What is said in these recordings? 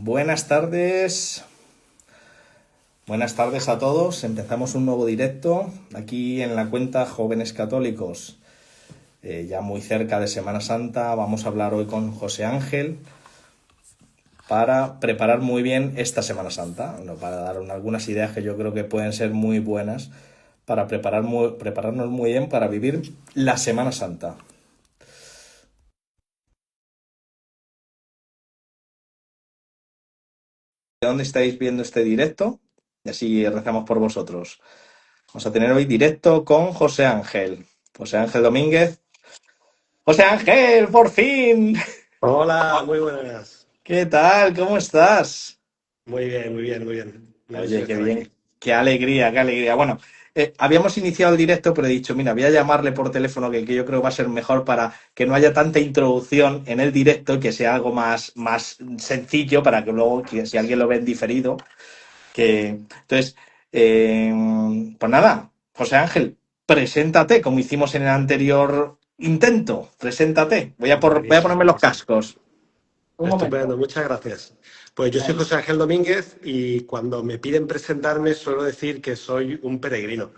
Buenas tardes, buenas tardes a todos. Empezamos un nuevo directo aquí en la cuenta Jóvenes Católicos. Ya muy cerca de Semana Santa, vamos a hablar hoy con José Ángel para preparar muy bien esta Semana Santa, para dar algunas ideas que yo creo que pueden ser muy buenas para prepararnos muy bien para vivir la Semana Santa. ¿De dónde estáis viendo este directo? Y así rezamos por vosotros. Vamos a tener hoy directo con José Ángel. José Ángel Domínguez. José Ángel, por fin. Hola, muy buenas. ¿Qué tal? ¿Cómo estás? Muy bien, muy bien, muy bien. Una ilusión Oye, qué estar aquí. bien. Qué alegría, qué alegría. Bueno, habíamos iniciado el directo, pero he dicho, mira, voy a llamarle por teléfono, que yo creo va a ser mejor para que no haya tanta introducción en el directo y que sea algo más sencillo para que luego, si alguien lo ve en diferido, que... Entonces, eh, pues nada, José Ángel, preséntate, como hicimos en el anterior intento. Preséntate. Voy a Buenísimo, ponerme los buenísimo. cascos. Un momento. Estupendo, muchas gracias. Pues yo soy José Ángel Domínguez y cuando me piden presentarme suelo decir que soy un peregrino.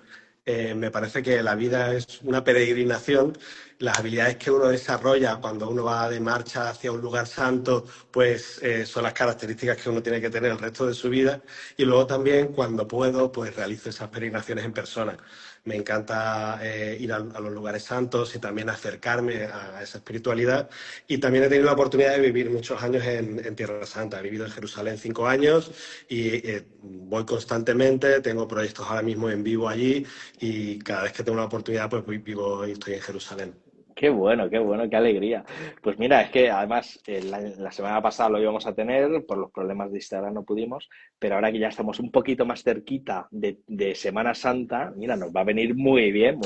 Me parece que la vida es una peregrinación. Las habilidades que uno desarrolla cuando uno va de marcha hacia un lugar santo, pues son las características que uno tiene que tener el resto de su vida. Y luego también cuando puedo, pues realizo esas peregrinaciones en persona. Me encanta ir a los lugares santos y también acercarme a esa espiritualidad. Y también he tenido la oportunidad de vivir muchos años en Tierra Santa. He vivido en Jerusalén 5 años y voy constantemente. Tengo proyectos ahora mismo en vivo allí y cada vez que tengo una oportunidad, pues vivo y estoy en Jerusalén. Qué bueno, qué alegría. Pues mira, es que además la semana pasada lo íbamos a tener, por los problemas de Instagram no pudimos, pero ahora que ya estamos un poquito más cerquita de Semana Santa, mira, nos va a venir muy bien,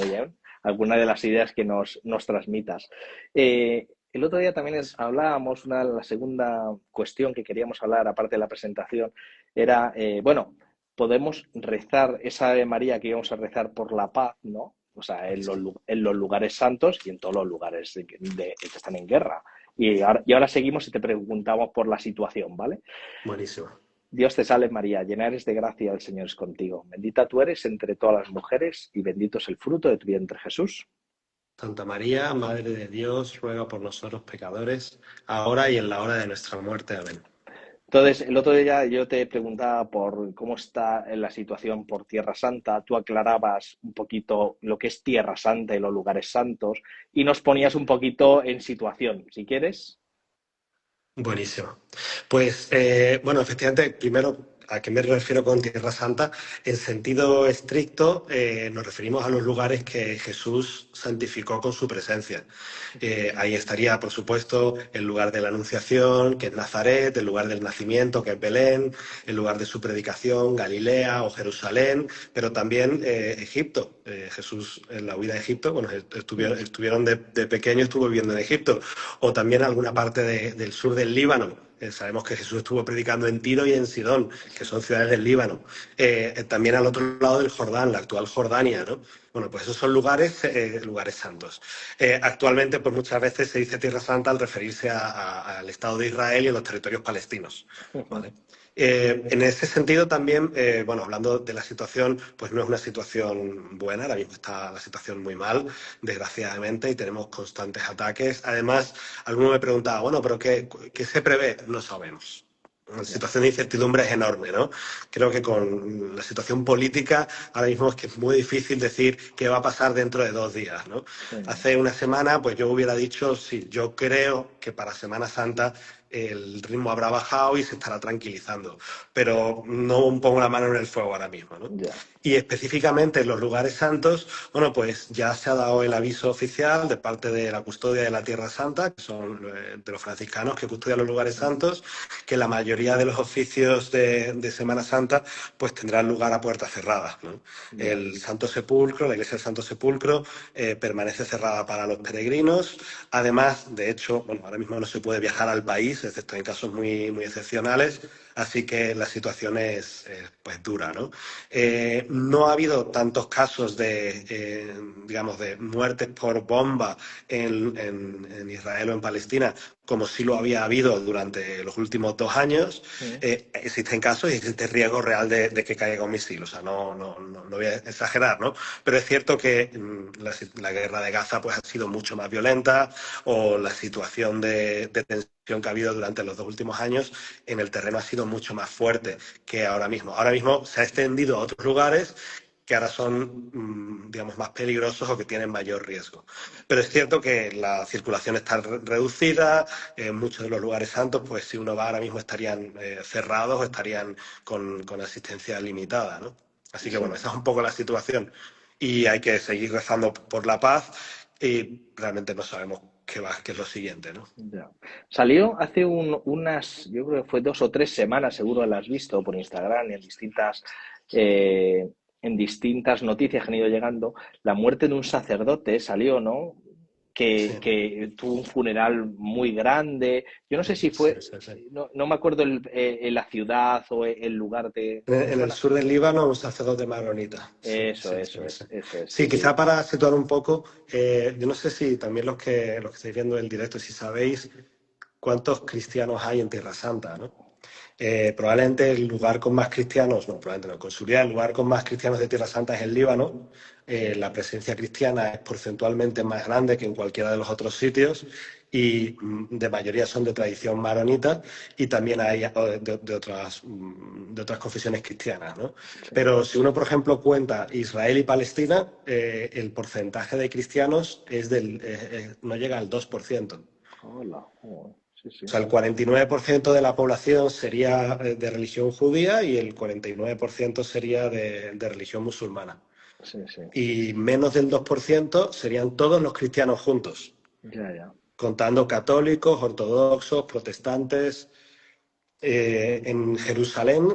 alguna de las ideas que nos transmitas. El otro día también hablábamos, la segunda cuestión que queríamos hablar, aparte de la presentación, era, bueno, podemos rezar esa Ave María que íbamos a rezar por la paz, ¿no? O sea, en los lugares santos y en todos los lugares que están en guerra. Y ahora seguimos y te preguntamos por la situación, ¿vale? Buenísimo. Dios te salve María, llena eres de gracia, el Señor es contigo. Bendita tú eres entre todas las mujeres y bendito es el fruto de tu vientre Jesús. Santa María, Madre de Dios, ruega por nosotros pecadores, ahora y en la hora de nuestra muerte. Amén. Entonces, el otro día yo te preguntaba por cómo está la situación por Tierra Santa, tú aclarabas un poquito lo que es Tierra Santa y los lugares santos y nos ponías un poquito en situación, si quieres. Buenísimo. Pues bueno, efectivamente, primero, ¿a qué me refiero con Tierra Santa? En sentido estricto, nos referimos a los lugares que Jesús santificó con su presencia. Ahí estaría, por supuesto, el lugar de la Anunciación, que es Nazaret, el lugar del nacimiento, que es Belén, el lugar de su predicación, Galilea o Jerusalén, pero también Egipto. Jesús en la huida de Egipto, bueno, estuvieron de pequeño, estuvo viviendo en Egipto, o también alguna parte del sur del Líbano. Sabemos que Jesús estuvo predicando en Tiro y en Sidón, que son ciudades del Líbano. También al otro lado del Jordán, la actual Jordania, ¿no? Bueno, pues esos son lugares santos. Actualmente, pues muchas veces se dice Tierra Santa al referirse al Estado de Israel y a los territorios palestinos, ¿vale? En ese sentido también, bueno, hablando de la situación, pues no es una situación buena, ahora mismo está la situación muy mal, desgraciadamente, y tenemos constantes ataques. Además, alguno me preguntaba, bueno, pero ¿qué se prevé? No sabemos. La situación de incertidumbre es enorme, ¿no? Creo que con la situación política ahora mismo es que es muy difícil decir qué va a pasar dentro de 2 días, ¿no? Hace una semana, pues yo hubiera dicho, sí, yo creo que para Semana Santa el ritmo habrá bajado y se estará tranquilizando, pero no pongo la mano en el fuego ahora mismo, ¿no? Ya. Y específicamente en los lugares santos, bueno, pues ya se ha dado el aviso oficial de parte de la custodia de la Tierra Santa, que son de los franciscanos que custodian los lugares santos, que la mayoría de los oficios de Semana Santa pues tendrán lugar a puertas cerradas, ¿no? Ya. El Santo Sepulcro, la iglesia del Santo Sepulcro, permanece cerrada para los peregrinos. Además, de hecho, bueno, ahora mismo no se puede viajar al país, excepto en casos muy excepcionales, así que la situación es pues dura, ¿no? No ha habido tantos casos digamos, de muertes por bomba en Israel o en Palestina como sí lo había habido durante los últimos últimos 2 años, Mm. existen casos y existe riesgo real de que caiga un misil. O sea, no voy a exagerar, ¿no? Pero es cierto que la guerra de Gaza pues, ha sido mucho más violenta, o la situación de tensión que ha habido durante los 2 últimos años en el terreno ha sido mucho más fuerte que ahora mismo. Ahora mismo se ha extendido a otros lugares que ahora son, digamos, más peligrosos o que tienen mayor riesgo. Pero es cierto que la circulación está reducida, en muchos de los lugares santos, pues si uno va ahora mismo estarían cerrados o estarían con asistencia limitada, ¿no? Así que Sí. bueno, esa es un poco la situación. Y hay que seguir rezando por la paz y realmente no sabemos qué es lo siguiente, ¿no? Ya. Salió hace yo creo que fue 2 o 3 semanas, seguro la has visto por Instagram y eh, en distintas noticias que han ido llegando, la muerte de un sacerdote salió, ¿no? Sí, Que tuvo un funeral muy grande. Yo no sé si sí, fue, sí, sí. no me acuerdo la ciudad o el lugar de. ¿Te En el suena? sur del Líbano, un sacerdote maronita. Sí, Eso, sí, eso sí, sí. es, eso es, sí, Sí, sí. quizá para situar un poco, yo no sé si también los que estáis viendo el directo, si sabéis cuántos cristianos hay en Tierra Santa, ¿no? Probablemente el lugar con más cristianos, no, probablemente no, con seguridad el lugar con más cristianos de Tierra Santa es el Líbano. La presencia cristiana es porcentualmente más grande que en cualquiera de los otros sitios y de mayoría son de tradición maronita y también hay de otras confesiones cristianas, ¿no? Sí. Pero si uno, por ejemplo, cuenta Israel y Palestina, el porcentaje de cristianos no llega al 2%. Hola, sí, O sí, sea, el 49% de la población sería de religión judía y el 49% sería de religión musulmana. sí, sí. Y menos del 2% serían todos los cristianos juntos, Ya, ya. contando católicos, ortodoxos, protestantes. En Jerusalén,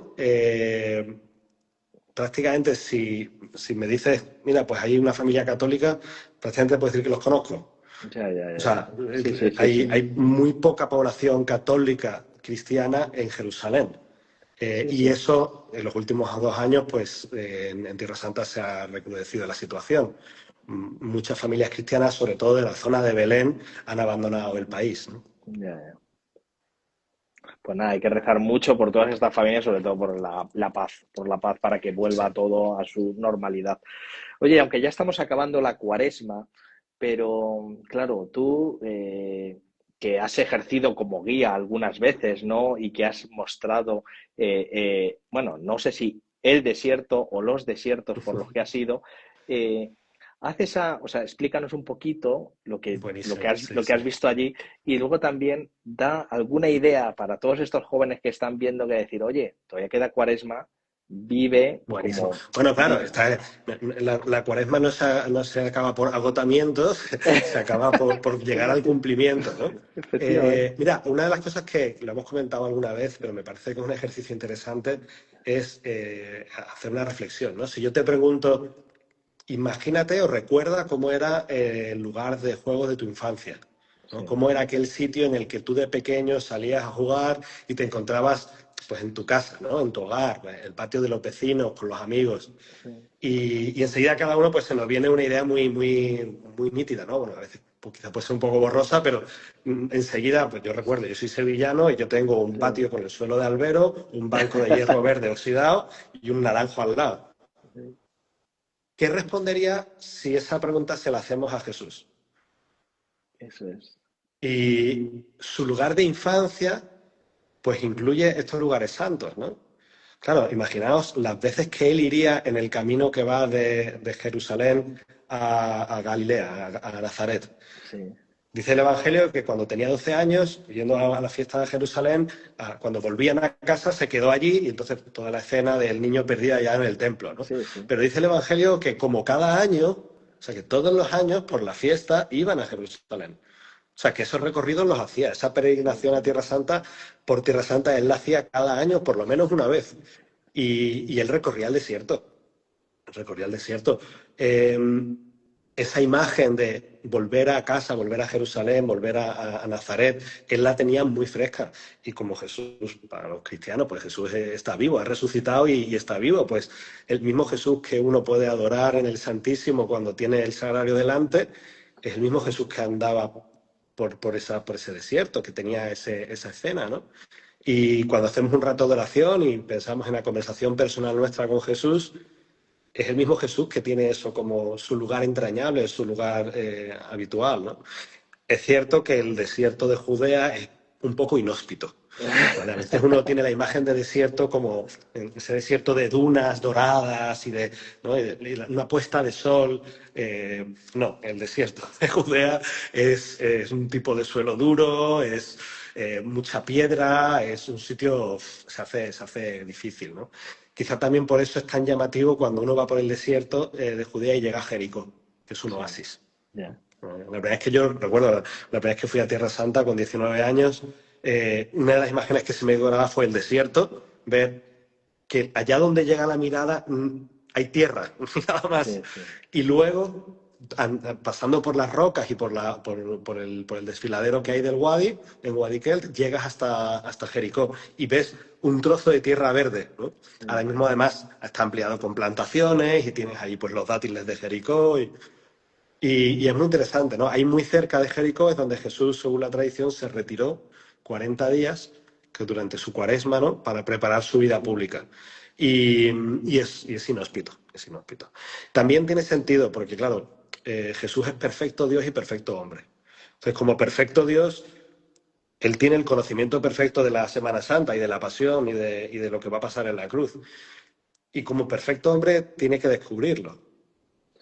prácticamente si me dices, mira, pues hay una familia católica, prácticamente puedo decir que los conozco. Ya, ya, O ya, ya. sea, Sí, sí, sí, hay, sí. hay muy poca población católica cristiana en Jerusalén. Sí, Y sí. eso, en los últimos 2 años, pues en Tierra Santa se ha recrudecido la situación. Muchas familias cristianas, sobre todo de la zona de Belén, han abandonado el país, ¿no? Ya, ya. Pues nada, hay que rezar mucho por todas estas familias, sobre todo por la paz para que Sí. vuelva todo a su normalidad. Oye, aunque ya estamos acabando la cuaresma, pero claro, tú que has ejercido como guía algunas veces, ¿no? Y que has mostrado, bueno, no sé si el desierto o los desiertos por los que has ido, eh, o sea, explícanos un poquito Buenísimo, sí, lo que sí. has visto allí y luego también da alguna idea para todos estos jóvenes que están viendo que decir, oye, todavía queda cuaresma, vive Buenísimo. como... Bueno, claro, vi- la cuaresma no se acaba por agotamientos, se acaba por llegar al cumplimiento, ¿no? Efectivamente. Mira, una de las cosas que lo hemos comentado alguna vez, pero me parece que es un ejercicio interesante, es hacer una reflexión, ¿no? Si yo te pregunto, imagínate o recuerda cómo era el lugar de juego de tu infancia, Sí, ¿no? Cómo era aquel sitio en el que tú de pequeño salías a jugar y te encontrabas pues en tu casa, ¿no? En tu hogar, el patio de los vecinos, con los amigos. sí, Y enseguida a cada uno pues se nos viene una idea muy, muy, muy nítida, ¿no? Bueno, a veces pues, quizá puede ser un poco borrosa, pero enseguida, pues yo recuerdo, yo soy sevillano y yo tengo un sí, patio con el suelo de albero, un banco de hierro verde oxidado y un naranjo al lado. sí, ¿Qué respondería si esa pregunta se la hacemos a Jesús? eso es. Y su lugar de infancia, pues incluye estos lugares santos, ¿no? Claro, imaginaos las veces que él iría en el camino que va de Jerusalén a Galilea, a Nazaret. Sí, Dice el Evangelio que cuando tenía 12 años, yendo a la fiesta de Jerusalén, cuando volvían a casa se quedó allí y entonces toda la escena del niño perdido allá en el templo, ¿no? sí, sí, Pero dice el Evangelio que como cada año, o sea que todos los años por la fiesta iban a Jerusalén. O sea que esos recorridos los hacía, esa sí, peregrinación sí. a Tierra Santa, por Tierra Santa, él la hacía cada año por lo menos una vez. Y él recorría el desierto, recorría el desierto. Eh, Esa imagen de volver a casa, volver a Jerusalén, volver a Nazaret, él la tenía muy fresca. Y como Jesús, para los cristianos, pues Jesús está vivo, ha resucitado y está vivo. Pues el mismo Jesús que uno puede adorar en el Santísimo cuando tiene el sagrario delante, es el mismo Jesús que andaba por ese desierto, que tenía esa escena, ¿no? Y cuando hacemos un rato de oración y pensamos en la conversación personal nuestra con Jesús, es el mismo Jesús que tiene eso como su lugar entrañable, su lugar habitual, ¿no? Es cierto que el desierto de Judea es un poco inhóspito, ¿vale? A veces uno tiene la imagen de desierto como ese desierto de dunas doradas y de, ¿no? Una puesta de sol. No, el desierto de Judea es un tipo de suelo duro, es mucha piedra, es un sitio, se hace difícil, ¿no? Quizá también por eso es tan llamativo cuando uno va por el desierto de Judea y llega a Jericó, que es un Sí, oasis. ya. La verdad es que yo recuerdo, la primera vez que fui a Tierra Santa con 19 años, una de las imágenes que se me grababa fue el desierto, ver que allá donde llega la mirada hay tierra, nada más. Sí, sí. Y luego, pasando por las rocas y por el desfiladero que hay del Wadi, en Wadi Kelt, llegas hasta Jericó y ves un trozo de tierra verde, ¿no? Ahora Mm, mismo, además, está ampliado con plantaciones y tienes ahí pues, los dátiles de Jericó. Y es muy interesante, ¿no? Ahí muy cerca de Jericó es donde Jesús, según la tradición, se retiró 40 días, que durante su cuaresma, ¿no? Para preparar su vida pública. Y, y es inhóspito, es inhóspito. También tiene sentido, porque claro, Jesús es perfecto Dios y perfecto hombre. Entonces, como perfecto Dios, Él tiene el conocimiento perfecto de la Semana Santa y de la Pasión y de lo que va a pasar en la cruz. Y como perfecto hombre, tiene que descubrirlo.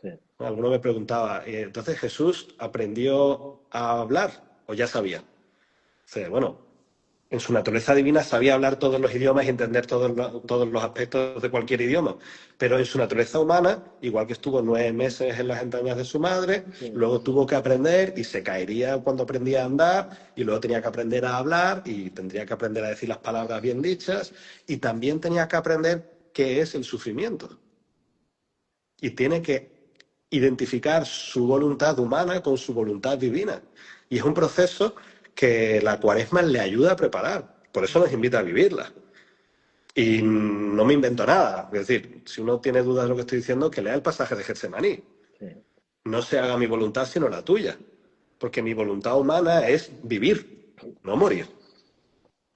sí. Alguno me preguntaba, ¿entonces Jesús aprendió a hablar o ya sabía? Bueno, en su naturaleza divina sabía hablar todos los idiomas y entender todos los aspectos de cualquier idioma, pero en su naturaleza humana, igual que estuvo 9 meses en las entrañas de su madre, Mm, luego tuvo que aprender y se caería cuando aprendía a andar y luego tenía que aprender a hablar y tendría que aprender a decir las palabras bien dichas y también tenía que aprender qué es el sufrimiento y tiene que identificar su voluntad humana con su voluntad divina. Y es un proceso que la cuaresma le ayuda a preparar. Por eso nos invita a vivirla. Y no me invento nada. Es decir, si uno tiene dudas de lo que estoy diciendo, que lea el pasaje de Getsemaní. sí. No se haga mi voluntad sino la tuya. Porque mi voluntad humana es vivir, no morir.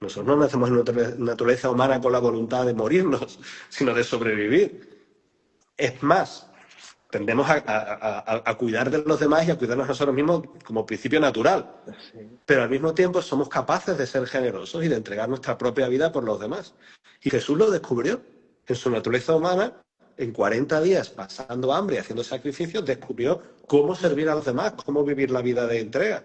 Nosotros no nacemos en nuestra naturaleza humana con la voluntad de morirnos, sino de sobrevivir. Es más, tendemos a cuidar de los demás y a cuidarnos a nosotros mismos como principio natural. Sí. Pero al mismo tiempo somos capaces de ser generosos y de entregar nuestra propia vida por los demás. Y Jesús lo descubrió en su naturaleza humana. En 40 días, pasando hambre y haciendo sacrificios, descubrió cómo servir a los demás, cómo vivir la vida de entrega.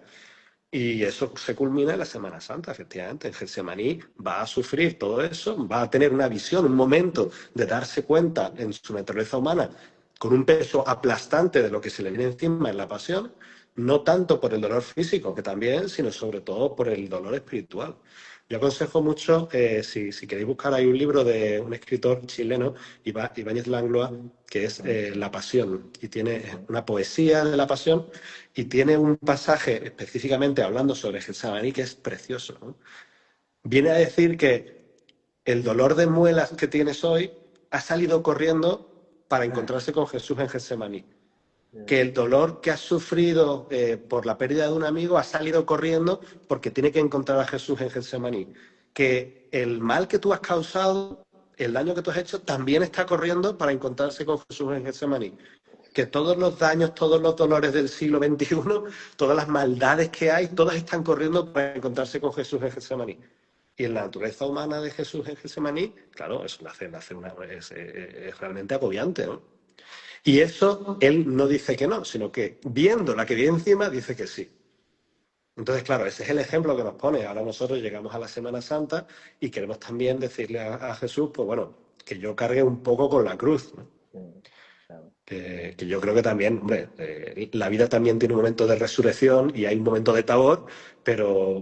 Y eso se culmina en la Semana Santa, efectivamente. En Getsemaní va a sufrir todo eso, va a tener una visión, un momento de darse cuenta en su naturaleza humana con un peso aplastante de lo que se le viene encima en la pasión, no tanto por el dolor físico, que también, sino sobre todo por el dolor espiritual. Yo aconsejo mucho, si queréis buscar, hay un libro de un escritor chileno, Ibáñez Langlois, que es Mm, La Pasión, y tiene mm, una poesía de la Pasión, y tiene un pasaje específicamente hablando sobre Getsemaní que es precioso, ¿no? Viene a decir que el dolor de muelas que tienes hoy ha salido corriendo para encontrarse con Jesús en Getsemaní. mm, Que el dolor que has sufrido por la pérdida de un amigo ha salido corriendo porque tiene que encontrar a Jesús en Getsemaní. Que el mal que tú has causado, el daño que tú has hecho, también está corriendo para encontrarse con Jesús en Getsemaní. Que todos los daños, todos los dolores del siglo XXI, todas las maldades que hay, todas están corriendo para encontrarse con Jesús en Getsemaní. Y en la naturaleza humana de Jesús en Getsemaní, claro, eso es realmente agobiante, ¿no? Y eso él no dice que no, sino que viendo la que viene encima, dice que sí. Entonces, claro, ese es el ejemplo que nos pone. Ahora nosotros llegamos a la Semana Santa y queremos también decirle a Jesús, pues bueno, que yo cargue un poco con la cruz, ¿no? mm, claro. Que yo creo que también, hombre, la vida también tiene un momento de resurrección y hay un momento de tabor, pero,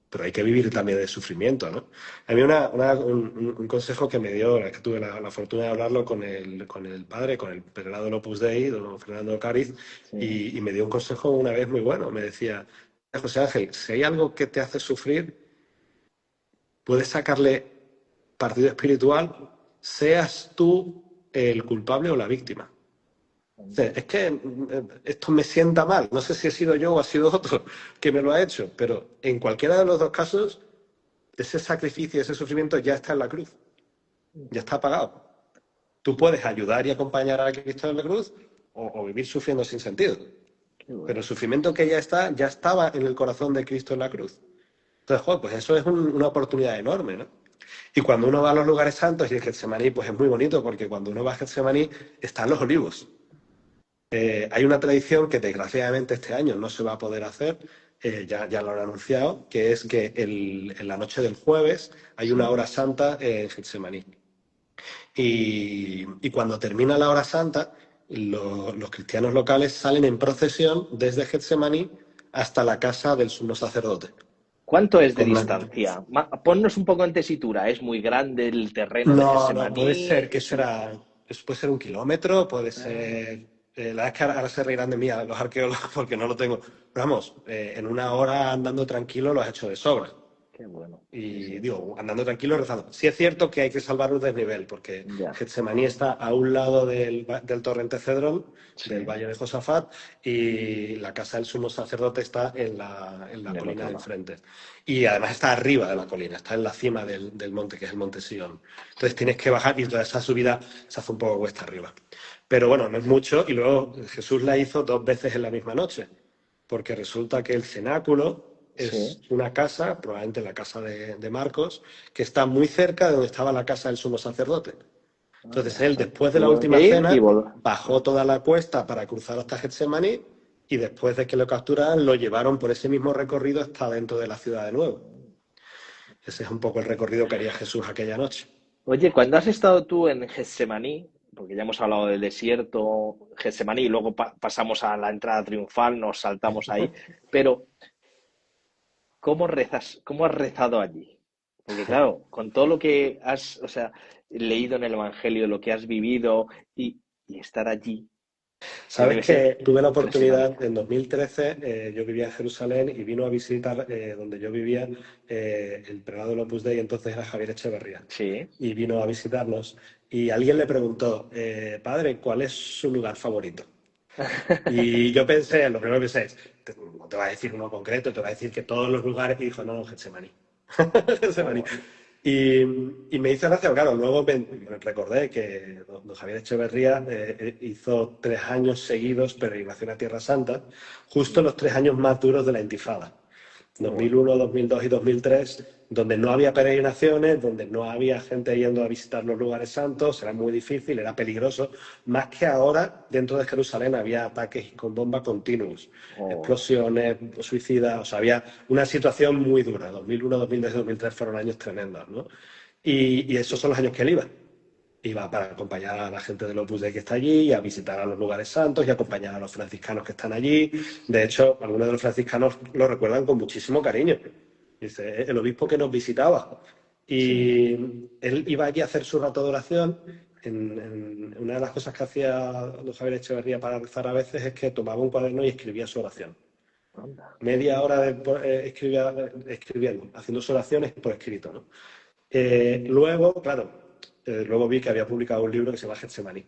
pero hay que vivir también de sufrimiento, ¿no? A mí un consejo que me dio, que tuve la fortuna de hablarlo con el padre, con el prelado del Opus Dei, don Fernando Cáriz, Sí. y me dio un consejo una vez muy bueno. Me decía, José Ángel, si hay algo que te hace sufrir, puedes sacarle partido espiritual, seas tú el culpable o la víctima. Mm, Es que esto me sienta mal. No sé si he sido yo o ha sido otro que me lo ha hecho, pero en cualquiera de los dos casos ese sacrificio, ese sufrimiento ya está en la cruz, ya está pagado. Tú puedes ayudar y acompañar a Cristo en la cruz o vivir sufriendo sin sentido. Qué Pero bueno. el sufrimiento que ya está, ya estaba en el corazón de Cristo en la cruz. Entonces, joder, pues eso es una oportunidad enorme, ¿no? Y cuando uno va a los lugares santos y el Getsemaní, pues es muy bonito porque cuando uno va a Getsemaní están los olivos. Hay una tradición que desgraciadamente este año no se va a poder hacer, ya lo han anunciado, que es que en la noche del jueves hay una Sí. hora santa en Getsemaní. Y cuando termina la hora santa, los cristianos locales salen en procesión desde Getsemaní hasta la casa del sumo sacerdote. ¿Cuánto es de Con una... distancia? Ponnos un poco en tesitura. ¿Es muy grande el terreno de No, puede Getsemaní? ser, ¿qué será? Puede ser 1 kilómetro, puede ser... la verdad es que ahora se reirán de mí los arqueólogos porque no lo tengo. Pero vamos, en una hora andando tranquilo lo has hecho de sobra. Qué bueno. Sí, Y sí. digo, andando tranquilo, rezando. Sí es cierto que hay que salvar un desnivel, porque Ya. Getsemaní está a un lado del torrente Cedrón, del Sí. valle de Josafat, y la casa del sumo sacerdote está en la En el colina otro de lado. enfrente. Y además está arriba de la colina, está en la cima del monte, que es el monte Sion. Entonces tienes que bajar y toda esa subida se hace un poco cuesta arriba. Pero bueno, no es mucho, y luego Jesús la hizo 2 veces en la misma noche, porque resulta que el cenáculo Sí. es una casa, probablemente la casa de Marcos, que está muy cerca de donde estaba la casa del sumo sacerdote. Entonces Anda, o él, sea, después de la tuvieron última que ir y cena, volver. bajó toda la cuesta para cruzar hasta Getsemaní y después de que lo capturaran, lo llevaron por ese mismo recorrido hasta dentro de la ciudad de nuevo. Ese es un poco el recorrido que haría Jesús aquella noche. Oye, cuando has estado tú en Getsemaní, porque ya hemos hablado del desierto, Getsemaní, y luego pasamos a la entrada triunfal, nos saltamos ahí, pero ¿cómo rezas, cómo has rezado allí? Porque claro, con todo lo que has, o sea, leído en el Evangelio, lo que has vivido y estar allí, que Sabes debe ser que tuve la impresionante. oportunidad en 2013, yo vivía en Jerusalén y vino a visitar donde yo vivía el prelado del Opus Dei, entonces era Javier Echeverría, Sí. y vino a visitarnos. Y alguien le preguntó, padre, ¿cuál es su lugar favorito? Y yo pensé, lo primero que pensé es, no te va a decir uno concreto, te va a decir que todos los lugares, y dijo, no, no, Getsemaní. Qué Getsemaní. bueno. Y me hizo gracia, claro, luego me recordé que don Javier Echeverría hizo 3 años seguidos peregrinación a Tierra Santa, justo los 3 años más duros de la Intifada. Qué bueno. 2001, 2002 y 2003, donde no había peregrinaciones, donde no había gente yendo a visitar los lugares santos, era muy difícil, era peligroso. Más que ahora, dentro de Jerusalén había ataques con bombas continuos, Oh, explosiones, suicidas, o sea, había una situación muy dura. 2001, 2002 y 2003 fueron años tremendos, ¿no? Y esos son los años que él iba. Iba para acompañar a la gente del Opus Dei que está allí, a visitar a los lugares santos y acompañar a los franciscanos que están allí. De hecho, algunos de los franciscanos lo recuerdan con muchísimo cariño. Dice, el obispo que nos visitaba. sí. Y él iba allí a hacer su rato de oración. Una de las cosas que hacía don Javier Echeverría para rezar a veces es que tomaba un cuaderno y escribía su oración. Anda. Media hora escribiendo, haciendo sus oraciones por escrito, ¿no? Luego, claro, luego vi que había publicado un libro que se llama Getsemaní,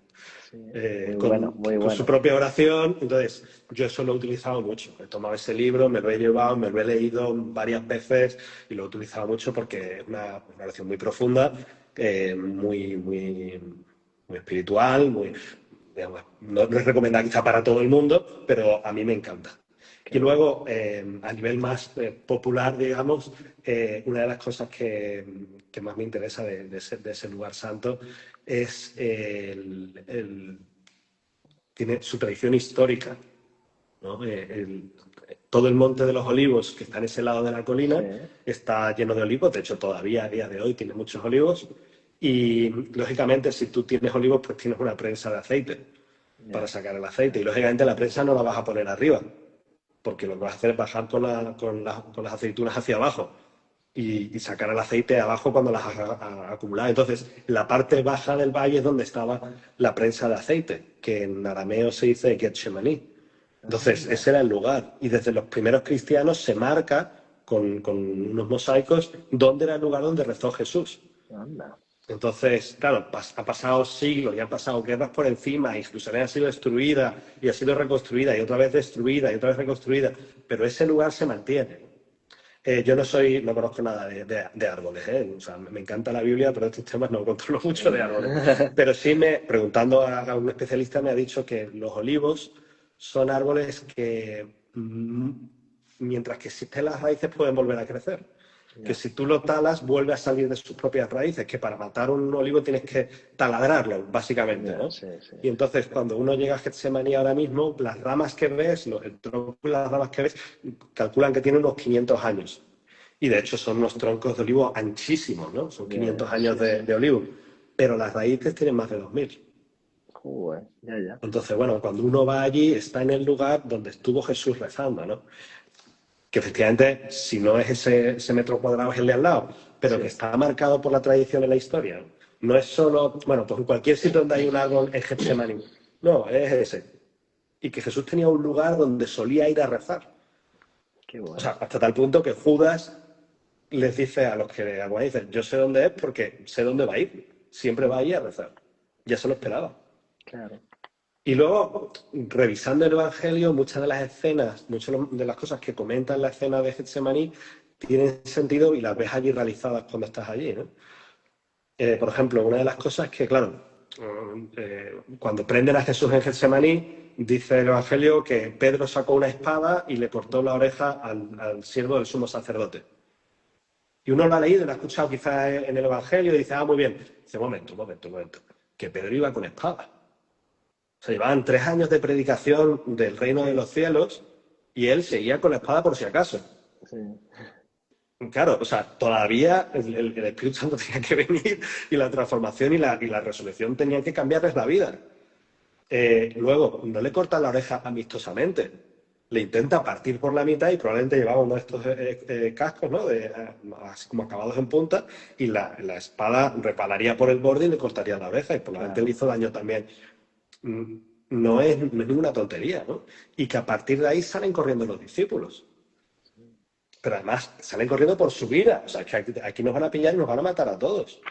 Sí. Muy bueno, con, muy con su bueno. propia oración. Entonces, yo eso lo he utilizado mucho. He tomado ese libro, me lo he llevado, me lo he leído varias veces y lo he utilizado mucho porque es una oración muy profunda, muy, muy, muy espiritual, muy, digamos, no es recomendada quizá para todo el mundo, pero a mí me encanta. Qué Y bueno. luego, a nivel más popular, digamos, una de las cosas que más me interesa de ese lugar santo es tiene su tradición histórica, ¿no? Todo el Monte de los Olivos, que está en ese lado de la Sí. colina, está lleno de olivos. De hecho, todavía a día de hoy tiene muchos olivos. Y, lógicamente, si tú tienes olivos, pues tienes una prensa de aceite para Ya. sacar el aceite. Y, lógicamente, la prensa no la vas a poner arriba, porque lo que vas a hacer es bajar con las aceitunas hacia abajo y sacar el aceite abajo cuando las has acumulado. Entonces, la parte baja del valle es donde estaba la prensa de aceite, que en arameo se dice Getsemaní. Entonces, Anda. ese era el lugar. Y desde los primeros cristianos se marca con unos mosaicos dónde era el lugar donde rezó Jesús. Anda. Entonces, claro, ha pasado siglos y han pasado guerras por encima y Jerusalén ha sido destruida y ha sido reconstruida y otra vez destruida y otra vez reconstruida, pero ese lugar se mantiene. Yo no conozco nada de árboles, ¿eh? O sea, me encanta la Biblia, pero estos temas no controlo mucho de árboles. Pero sí, preguntando a un especialista, me ha dicho que los olivos son árboles que, mientras que existen las raíces, pueden volver a crecer. Que Ya, si tú lo talas, vuelve a salir de sus propias raíces, que para matar un olivo tienes que taladrarlo, básicamente, ya, ¿no? sí, sí. Y entonces, cuando uno llega a Getsemaní ahora mismo, las ramas que ves, el tronco y las ramas que ves, calculan que tienen unos 500 años. Y de hecho son unos troncos de olivo anchísimos, ¿no? Son Ya, 500 años sí, sí. de olivo. Pero las raíces tienen más de 2000. Joder, ya, ya. Entonces, bueno, cuando uno va allí, está en el lugar donde estuvo Jesús rezando, ¿no? Que efectivamente, si no es ese metro cuadrado, es el de al lado, pero que Sí, está marcado por la tradición en la historia. ¿No? No es solo, bueno, pues en cualquier sitio donde hay un árbol es Getsemaní. No, es ese. Y que Jesús tenía un lugar donde solía ir a rezar. qué O sea, bueno. hasta tal punto que Judas les dice a los que agonizan, yo sé dónde es porque sé dónde va a ir. Siempre va a ir a rezar. Ya se lo esperaba. Claro. Y luego, revisando el Evangelio, muchas de las escenas, muchas de las cosas que comentan la escena de Getsemaní tienen sentido y las ves allí realizadas cuando estás allí, ¿no? Por ejemplo, una de las cosas que, claro, cuando prenden a Jesús en Getsemaní, dice el Evangelio que Pedro sacó una espada y le cortó la oreja al siervo del sumo sacerdote. Y uno lo ha leído, lo ha escuchado quizás en el Evangelio y dice, ah, muy bien. Dice, un momento, que Pedro iba con espada. O sea, llevaban 3 años de predicación del reino de los cielos y él seguía con la espada por si acaso. Sí, Claro, o sea, todavía el Espíritu Santo tenía que venir y la transformación y la resurrección tenían que cambiarles la vida. Luego, no le cortan la oreja amistosamente. Le intenta partir por la mitad y probablemente llevaba uno de estos cascos, ¿no? Así como acabados en punta, y la espada repalaría por el borde y le cortaría la oreja y probablemente le claro. hizo daño también. Mm, no es ninguna tontería, ¿no? Y que a partir de ahí salen corriendo los discípulos. Pero además salen corriendo por su vida. O sea, que aquí nos van a pillar y nos van a matar a todos.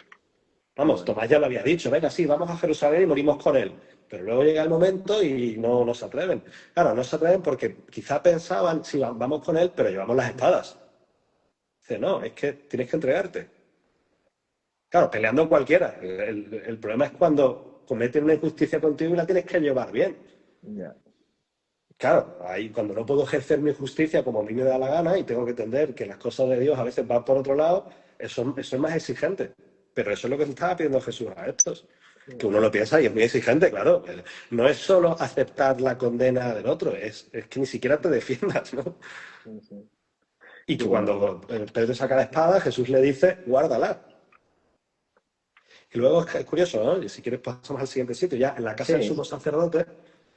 Vamos, Joder, Tomás ya lo había dicho, venga, sí, vamos a Jerusalén y morimos con él. Pero luego llega el momento y no se atreven. Claro, no se atreven porque quizá pensaban, sí, vamos con él, pero llevamos las espadas. Dice, no, es que tienes que entregarte. Claro, peleando cualquiera. El problema es cuando cometen una injusticia contigo y la tienes que llevar bien. ya, Claro, ahí cuando no puedo ejercer mi justicia como a mí me da la gana y tengo que entender que las cosas de Dios a veces van por otro lado, eso es más exigente. Pero eso es lo que se estaba pidiendo Jesús a estos. Que uno lo piensa y es muy exigente, claro. No es solo aceptar la condena del otro, es que ni siquiera te defiendas, ¿no? sí, sí. Y Qué que bueno. cuando Pedro saca la espada, Jesús le dice, guárdala. Y luego es curioso, ¿no? Y si quieres pasamos al siguiente sitio. Ya en la casa del Sí, sumo sacerdote,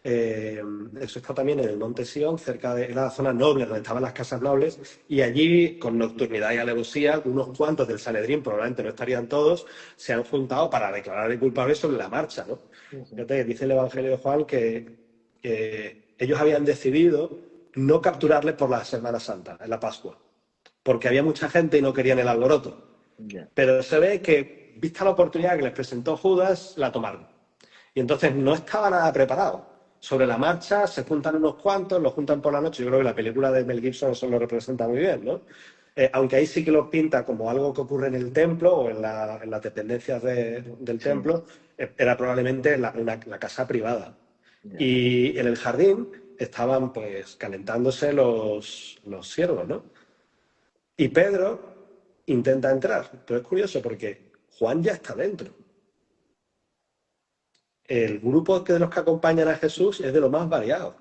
eso está también en el Monte Sión, cerca de la zona noble, donde estaban las casas nobles, y allí, con nocturnidad y alevosía, unos cuantos del Sanedrín, probablemente no estarían todos, se han juntado para declarar culpables sobre la marcha, ¿no? sí, sí. Fíjate, dice el Evangelio de Juan que ellos habían decidido no capturarle por la Semana Santa, en la Pascua, porque había mucha gente y no querían el alboroto. Ya, Pero se ve que, vista la oportunidad que les presentó Judas, la tomaron. Y entonces no estaba nada preparado. Sobre la marcha se juntan unos cuantos, los juntan por la noche. Yo creo que la película de Mel Gibson eso lo representa muy bien, ¿no? Aunque ahí sí que lo pinta como algo que ocurre en el templo o en las dependencias del sí, templo, era probablemente la casa privada. ya. Y en el jardín estaban pues calentándose los siervos, ¿no? Y Pedro intenta entrar, pero es curioso porque Juan ya está dentro. El grupo de los que acompañan a Jesús es de lo más variado.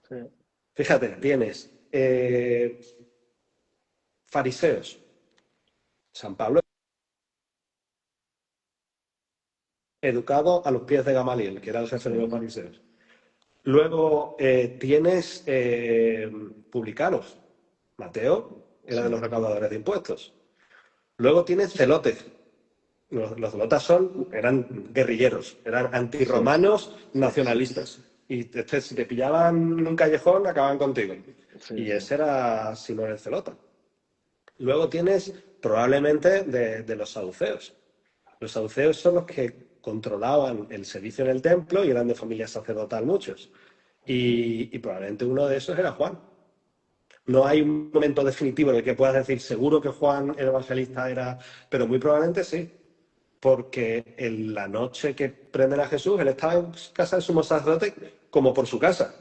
Sí, Fíjate, tienes fariseos, San Pablo, educado a los pies de Gamaliel, que era el jefe sí, de los fariseos. Luego tienes publicanos. Mateo era sí, de los recaudadores de impuestos. Luego tienes celotes. Los celotas eran guerrilleros, eran sí, sí, antirromanos nacionalistas. Y si te pillaban en un callejón, acababan contigo. sí, Y sí, ese era Simón el Celota. Luego tienes probablemente de los saduceos. Los saduceos son los que controlaban el servicio en el templo y eran de familia sacerdotal muchos. Y probablemente uno de esos era Juan. No hay un momento definitivo en el que puedas decir seguro que Juan el Evangelista era, pero muy probablemente sí, porque en la noche que prenden a Jesús, él estaba en casa del sumo sacerdote como por su casa.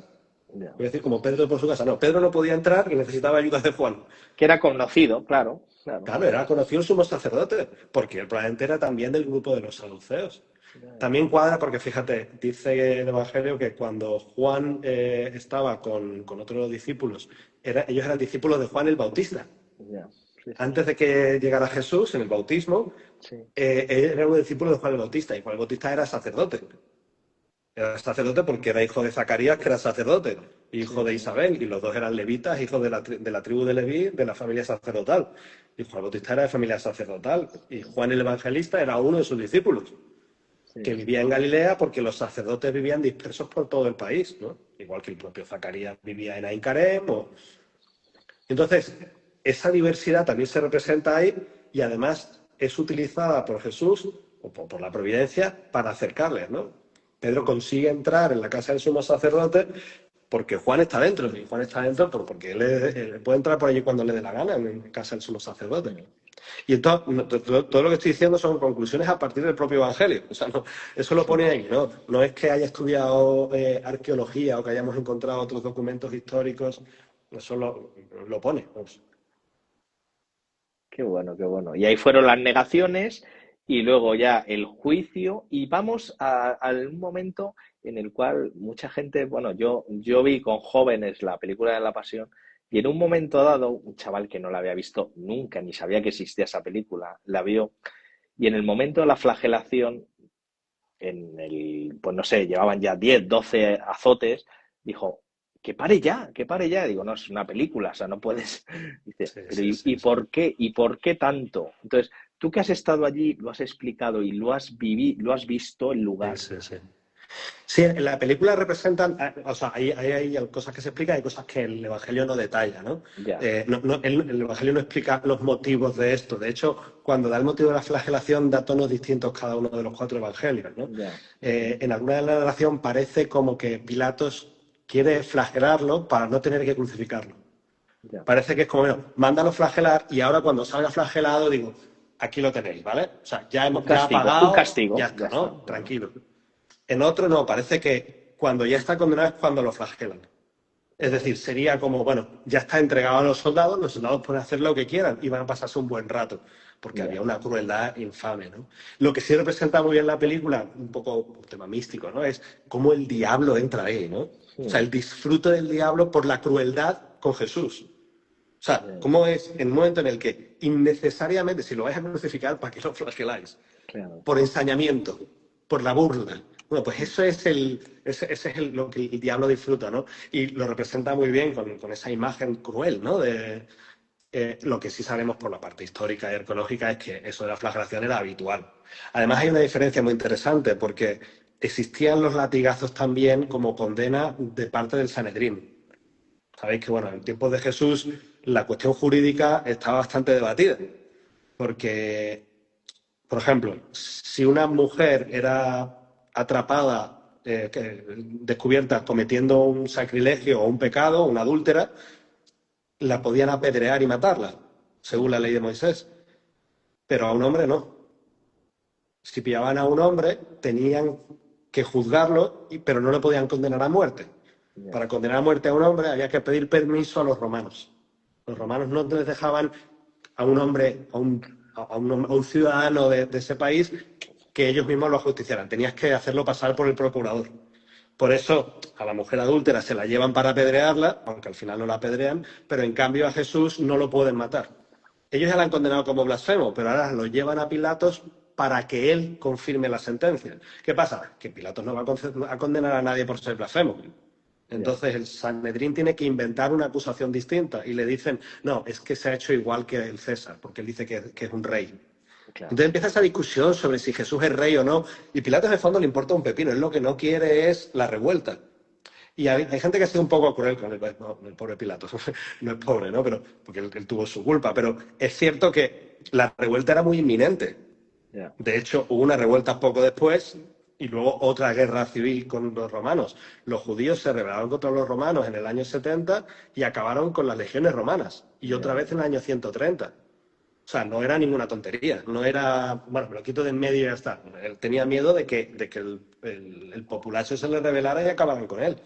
Ya. Voy a decir, como Pedro por su casa. No, Pedro no podía entrar y necesitaba ayuda de Juan. Que era conocido, claro, claro. Claro, era conocido el sumo sacerdote, porque él probablemente era también del grupo de los saduceos. Ya, ya. También cuadra porque, fíjate, dice el Evangelio que cuando Juan estaba con otros discípulos, ellos eran discípulos de Juan el Bautista. Ya. Sí, sí, Antes de que llegara Jesús, en el bautismo, sí. él era un discípulo de Juan el Bautista, y Juan el Bautista era sacerdote. Era sacerdote porque era hijo de Zacarías, que era sacerdote, hijo Sí, de sí. Isabel, y los dos eran levitas, hijos de la tribu de Leví, de la familia sacerdotal. Y Juan Bautista era de familia sacerdotal, y Juan el Evangelista era uno de sus discípulos, Sí, que vivía en Galilea porque los sacerdotes vivían dispersos por todo el país, ¿no? Igual que el propio Zacarías vivía en Ain Karem. Entonces, esa diversidad también se representa ahí y además es utilizada por Jesús o por la providencia para acercarles, ¿no? Pedro consigue entrar en la casa del sumo sacerdote porque Juan está dentro, y Juan está dentro porque él puede entrar por allí cuando le dé la gana en casa del sumo sacerdote. Y entonces, todo lo que estoy diciendo son conclusiones a partir del propio Evangelio. O sea, eso lo pone ahí, ¿no? No es que haya estudiado arqueología o que hayamos encontrado otros documentos históricos, eso lo pone. Pues. qué bueno, qué bueno. Y ahí fueron las negaciones y luego ya el juicio y vamos a un momento en el cual mucha gente, bueno, yo vi con jóvenes la película de la Pasión y en un momento dado, un chaval que no la había visto nunca, ni sabía que existía esa película, la vio y en el momento de la flagelación, pues no sé, llevaban ya 10 12 azotes, dijo, que pare ya. Digo, no, es una película, o sea, no puedes. Dice, Sí, pero sí, ¿y sí, sí. por qué? ¿Y por qué tanto? Entonces, tú que has estado allí, lo has explicado y lo has vivido, lo has visto el Sí, lugar. sí, sí. Sí, en la película representan, o sea, hay cosas que se explican, hay cosas que el Evangelio no detalla, ¿no? Ya, El Evangelio no explica los motivos de esto. De hecho, cuando da el motivo de la flagelación, da tonos distintos cada uno de los cuatro Evangelios, ¿no? ya. En alguna de la narración parece como que Pilatos quiere flagelarlo para no tener que crucificarlo. Ya. Parece que es como, bueno, mándalo flagelar y ahora cuando salga flagelado digo, aquí lo tenéis, ¿vale? O sea, ya ha Un pagado, ya castigo, ya está, está. ¿no? Tranquilo. En otro no, parece que cuando ya está condenado es cuando lo flagelan. Es decir, sería como, bueno, ya está entregado a los soldados pueden hacer lo que quieran y van a pasarse un buen rato, porque había Ya, una crueldad infame, ¿no? Lo que sí representa muy bien la película, un poco un tema místico, ¿no? Es cómo el diablo entra ahí, ¿no? O sea, mm, el disfrute del diablo por la crueldad con Jesús. O sea, ya, cómo es en un momento en el que innecesariamente, si lo vais a crucificar, ¿para qué lo flageláis? claro. Por ensañamiento, por la burla. Bueno, pues eso es ese es lo que el diablo disfruta, ¿no? Y lo representa muy bien con esa imagen cruel, ¿no? Lo que sí sabemos por la parte histórica y arqueológica es que eso de la flagelación era habitual. Además hay una diferencia muy interesante porque existían los latigazos también como condena de parte del Sanedrín. Sabéis que, bueno, en tiempos de Jesús la cuestión jurídica estaba bastante debatida, porque por ejemplo, si una mujer era atrapada, descubierta cometiendo un sacrilegio o un pecado, una adúltera, la podían apedrear y matarla, según la ley de Moisés. Pero a un hombre no. Si pillaban a un hombre, tenían que juzgarlo, pero no le podían condenar a muerte. Ya, Para condenar a muerte a un hombre había que pedir permiso a los romanos. Los romanos no les dejaban a un hombre, a un ciudadano de ese país, que ellos mismos lo ajusticiaran. Tenías que hacerlo pasar por el procurador. Por eso a la mujer adúltera se la llevan para apedrearla, aunque al final no la apedrean, pero en cambio a Jesús no lo pueden matar. Ellos ya la han condenado como blasfemo, pero ahora lo llevan a Pilatos para que él confirme la sentencia. ¿Qué pasa? Que Pilatos no va a condenar a nadie por ser blasfemo. ya, Entonces el Sanedrín tiene que inventar una acusación distinta y le dicen, no, es que se ha hecho igual que el César, porque él dice que es un rey. claro. Entonces empieza esa discusión sobre si Jesús es rey o no, y Pilatos en el fondo le importa un pepino, él lo que no quiere es la revuelta. Y hay gente que ha sido un poco cruel con el pobre Pilatos, no es pobre, ¿no? Pero, porque él tuvo su culpa, pero es cierto que la revuelta era muy inminente. Ya, De hecho, hubo una revuelta poco después y luego otra guerra civil con los romanos. Los judíos se rebelaron contra los romanos en el año 70 y acabaron con las legiones romanas, y otra Ya, vez en el año 130. O sea, no era ninguna tontería, no era, bueno, me lo quito de en medio y ya está. Él tenía miedo de que el populacho se le rebelara y acabaran con él.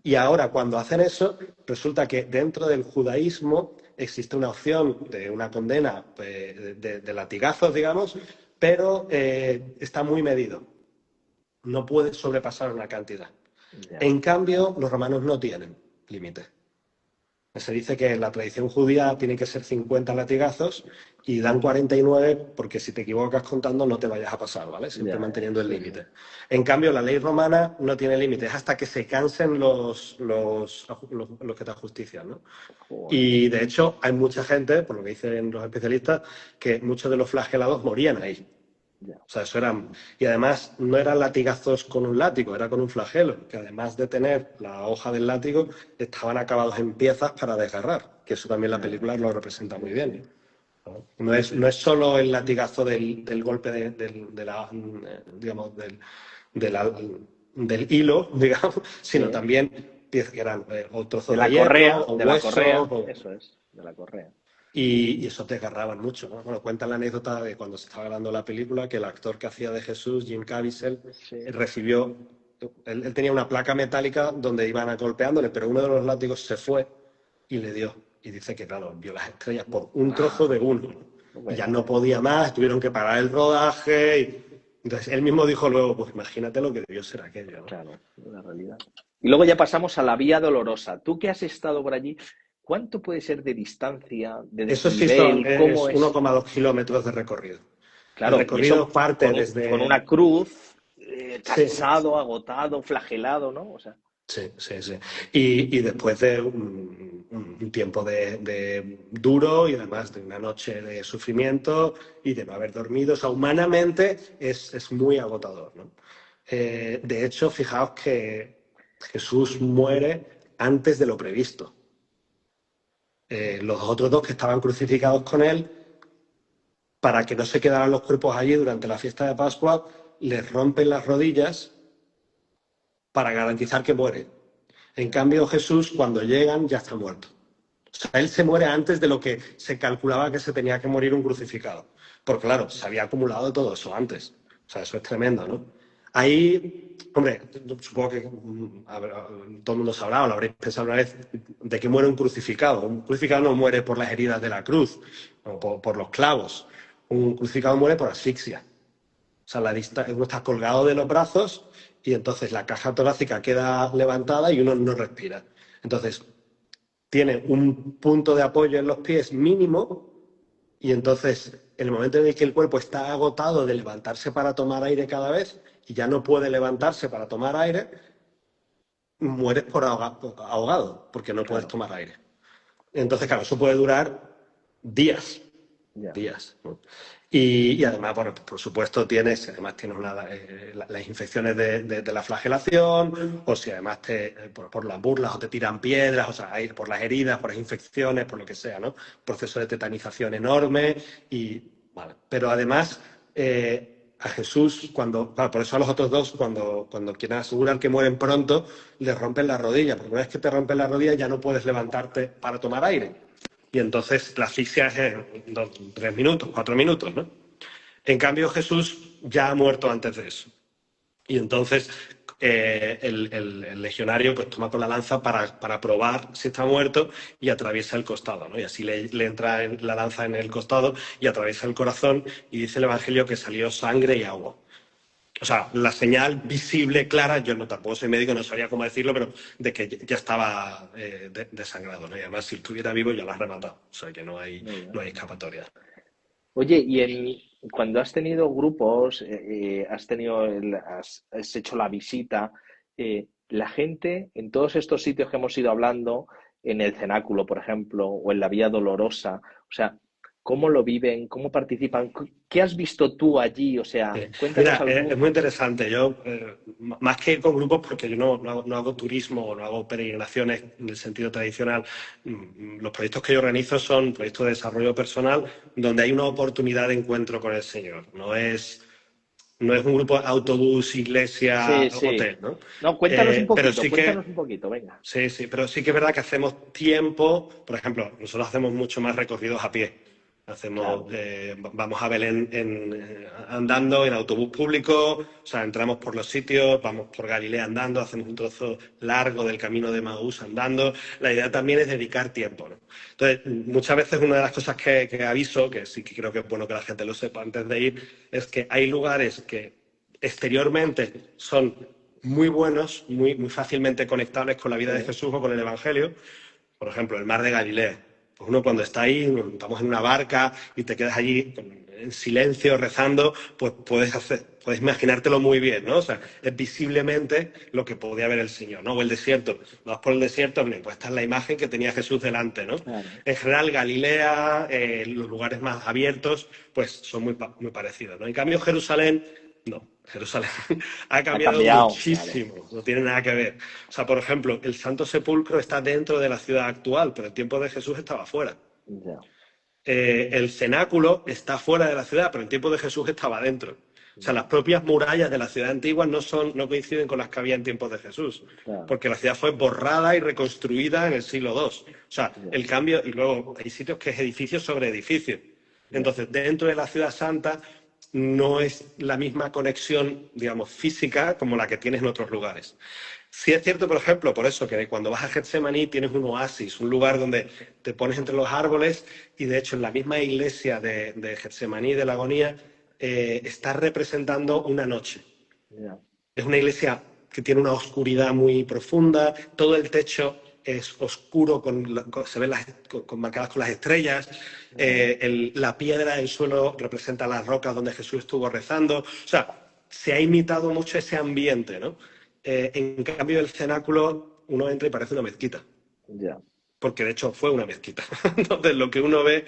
Y ahora, cuando hacen eso, resulta que dentro del judaísmo existe una opción de una condena de latigazos, digamos, pero está muy medido. No puede sobrepasar una cantidad. ya, En cambio, los romanos no tienen límite. Se dice que en la tradición judía tienen que ser 50 latigazos y dan 49 porque si te equivocas contando no te vayas a pasar, ¿vale? Siempre ya, ya, manteniendo el sí, sí. límite. En cambio, la ley romana no tiene límite, es hasta que se cansen los que te ajustician, ¿no? Joder, Y de hecho hay mucha gente, por lo que dicen los especialistas, que muchos de los flagelados morían ahí. ya, O sea, eso eran. Y además no eran latigazos con un látigo, era con un flagelo, que además de tener la hoja del látigo, estaban acabados en piezas para desgarrar, que eso también la ya, ya. película lo representa muy bien. No es solo el latigazo del golpe digamos, de la- del hilo, digamos, sino Sí, también piezas que eran o de trozos de la hierro correa, o de la huesos. correa, eso es, de la correa. Y eso te agarraban mucho, ¿no? Bueno, cuentan la anécdota de cuando se estaba grabando la película que el actor que hacía de Jesús, Jim Caviezel, Sí, recibió, él tenía una placa metálica donde iban golpeándole, pero uno de los látigos se fue y le dio. Y dice que, claro, vio las estrellas por un trozo de uno, ¿no? Y ya no bueno, podía más, tuvieron que parar el rodaje. Entonces él mismo dijo luego, pues imagínate lo que debió ser aquello, ¿no? claro, la realidad. Y luego ya pasamos a la Vía Dolorosa. Tú que has estado por allí, ¿cuánto puede ser de distancia, de Eso sí son, desnivel? ¿Cómo es es? 1,2 kilómetros de recorrido. El Claro, y recorrido eso parte con una desde. cruz, Sí, cansado, agotado, flagelado, ¿no? O sea, sí, sí, sí. Y después de un tiempo de duro y además de una noche de sufrimiento y de no haber dormido, o sea, humanamente es muy agotador, ¿no? De hecho, fijaos que Jesús muere antes de lo previsto. Los otros dos que estaban crucificados con él, para que no se quedaran los cuerpos allí durante la fiesta de Pascua, les rompen las rodillas para garantizar que muere. En cambio, Jesús, cuando llegan, ya está muerto. O sea, él se muere antes de lo que se calculaba que se tenía que morir un crucificado. Porque, claro, se había acumulado todo eso antes. O sea, eso es tremendo, ¿no? Ahí, hombre, supongo que todo el mundo sabrá, o lo habréis pensado una vez, de que muere un crucificado. Un crucificado no muere por las heridas de la cruz o por los clavos. Un crucificado muere por asfixia. O sea, uno está colgado de los brazos y entonces la caja torácica queda levantada y uno no respira. Entonces, tiene un punto de apoyo en los pies mínimo y entonces, en el momento en el que el cuerpo está agotado de levantarse para tomar aire cada vez y ya no puede levantarse para tomar aire, mueres por ahogado porque no puedes claro, tomar aire. Entonces, claro, eso puede durar días, ya. días, ¿no? Y además, bueno, por supuesto además tienes las infecciones de la flagelación, o si además por las burlas o te tiran piedras, o sea, por las heridas, por las infecciones, por lo que sea, ¿no? Proceso de tetanización enorme y, vale. Pero además, a Jesús, claro, por eso a los otros dos, cuando quieren asegurar que mueren pronto, les rompen la rodilla, porque una vez que te rompen la rodilla ya no puedes levantarte para tomar aire. Y entonces la asfixia es en 3 minutos, 4 minutos, ¿no? En cambio, Jesús ya ha muerto antes de eso. Y entonces el legionario pues toma con la lanza para probar si está muerto y atraviesa el costado, ¿no? Y así le entra la lanza en el costado y atraviesa el corazón y dice el Evangelio que salió sangre y agua. O sea, la señal visible, clara, yo no tampoco soy médico, no sabría cómo decirlo, pero de que ya estaba desangrado, ¿no? Y además, si estuviera vivo, ya lo has rematado. O sea, que no hay, Muy bien. no hay escapatoria. Oye, cuando has tenido grupos, has hecho la visita, la gente en todos estos sitios que hemos ido hablando, en el Cenáculo, por ejemplo, o en la Vía Dolorosa, o sea, ¿cómo lo viven? ¿Cómo participan? ¿Qué has visto tú allí? O sea, cuéntanos Mira, es algún. muy interesante. Yo, más que ir con grupos, porque yo no hago turismo o no hago peregrinaciones en el sentido tradicional, los proyectos que yo organizo son proyectos de desarrollo personal donde hay una oportunidad de encuentro con el Señor. No es un grupo autobús, iglesia, Sí, sí. hotel, ¿no? No, Pero sí cuéntanos que un poquito, venga. Sí, sí, pero sí que es verdad que hacemos tiempo, por ejemplo, nosotros hacemos mucho más recorridos a pie. Hacemos, Claro. vamos a Belén andando en autobús público, o sea, entramos por los sitios, vamos por Galilea andando, hacemos un trozo largo del camino de Maús andando. La idea también es dedicar tiempo, ¿no? Entonces, muchas veces una de las cosas que aviso, que sí que creo que es bueno que la gente lo sepa antes de ir, es que hay lugares que exteriormente son muy buenos, muy fácilmente conectables con la vida de Sí, Jesús o con el Evangelio. Por ejemplo, el mar de Galilea. Pues uno cuando está ahí, estamos en una barca y te quedas allí en silencio rezando, pues puedes imaginártelo muy bien, ¿no? O sea, es visiblemente lo que podía ver el Señor, ¿no? O el desierto. Vas por el desierto, pues esta es la imagen que tenía Jesús delante, ¿no? claro. En general, Galilea, los lugares más abiertos, pues son muy parecidos, ¿no? En cambio, Jerusalén, no. Jerusalén ha Ha cambiado cambiado, claro. muchísimo, no tiene nada que ver. O sea, por ejemplo, el Santo Sepulcro está dentro de la ciudad actual, pero en tiempo de Jesús estaba fuera. Ya, El cenáculo está fuera de la ciudad, pero en tiempo de Jesús estaba dentro. O sea, las ya, propias murallas de la ciudad antigua no coinciden con las que había en tiempos de Jesús, claro. porque la ciudad fue borrada y reconstruida en el siglo II. O sea, Ya, el cambio, y luego hay sitios que es edificio sobre edificio. ya, Entonces, dentro de la ciudad santa no es la misma conexión, digamos, física como la que tienes en otros lugares. Sí es cierto, por ejemplo, por eso que cuando vas a Getsemaní tienes un oasis, un lugar donde te pones entre los árboles y de hecho en la misma iglesia de Getsemaní, de la agonía, está representando una noche. ya. Es una iglesia que tiene una oscuridad muy profunda, todo el techo es oscuro, se ven marcadas con las estrellas, Ah, la piedra del suelo representa las rocas donde Jesús estuvo rezando. O sea, se ha imitado mucho ese ambiente, ¿no? En cambio, el cenáculo, uno entra y parece una mezquita, ya, porque de hecho fue una mezquita. Entonces, lo que uno ve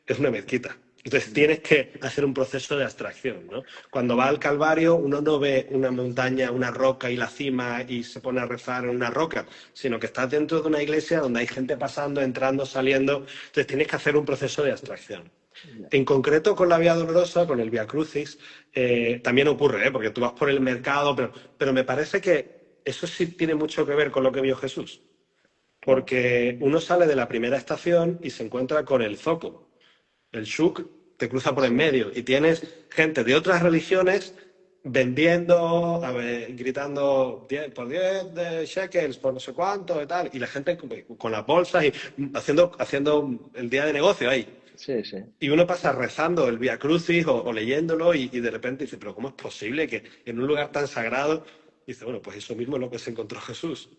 es una mezquita. Entonces ya, tienes que hacer un proceso de abstracción, ¿no? Cuando va al Calvario, uno no ve una montaña, una roca y la cima y se pone a rezar en una roca, sino que estás dentro de una iglesia donde hay gente pasando, entrando, saliendo. Entonces tienes que hacer un proceso de abstracción. ya. En concreto con la Vía Dolorosa, con el Vía Crucis, también ocurre, ¿eh? Porque tú vas por el mercado, pero me parece que eso sí tiene mucho que ver con lo que vio Jesús. Claro. Porque uno sale de la primera estación y se encuentra con el zoco. El shuk te cruza por en Sí, medio y tienes gente de otras religiones vendiendo, gritando 10 por 10 de shekels, por no sé cuánto y tal, y la gente con las bolsas y haciendo el día de negocio ahí. sí, sí, Y uno pasa rezando el Vía Crucis o leyéndolo y de repente dice, pero ¿cómo es posible que en un lugar tan sagrado? Dice, bueno, pues eso mismo es lo que se encontró Jesús.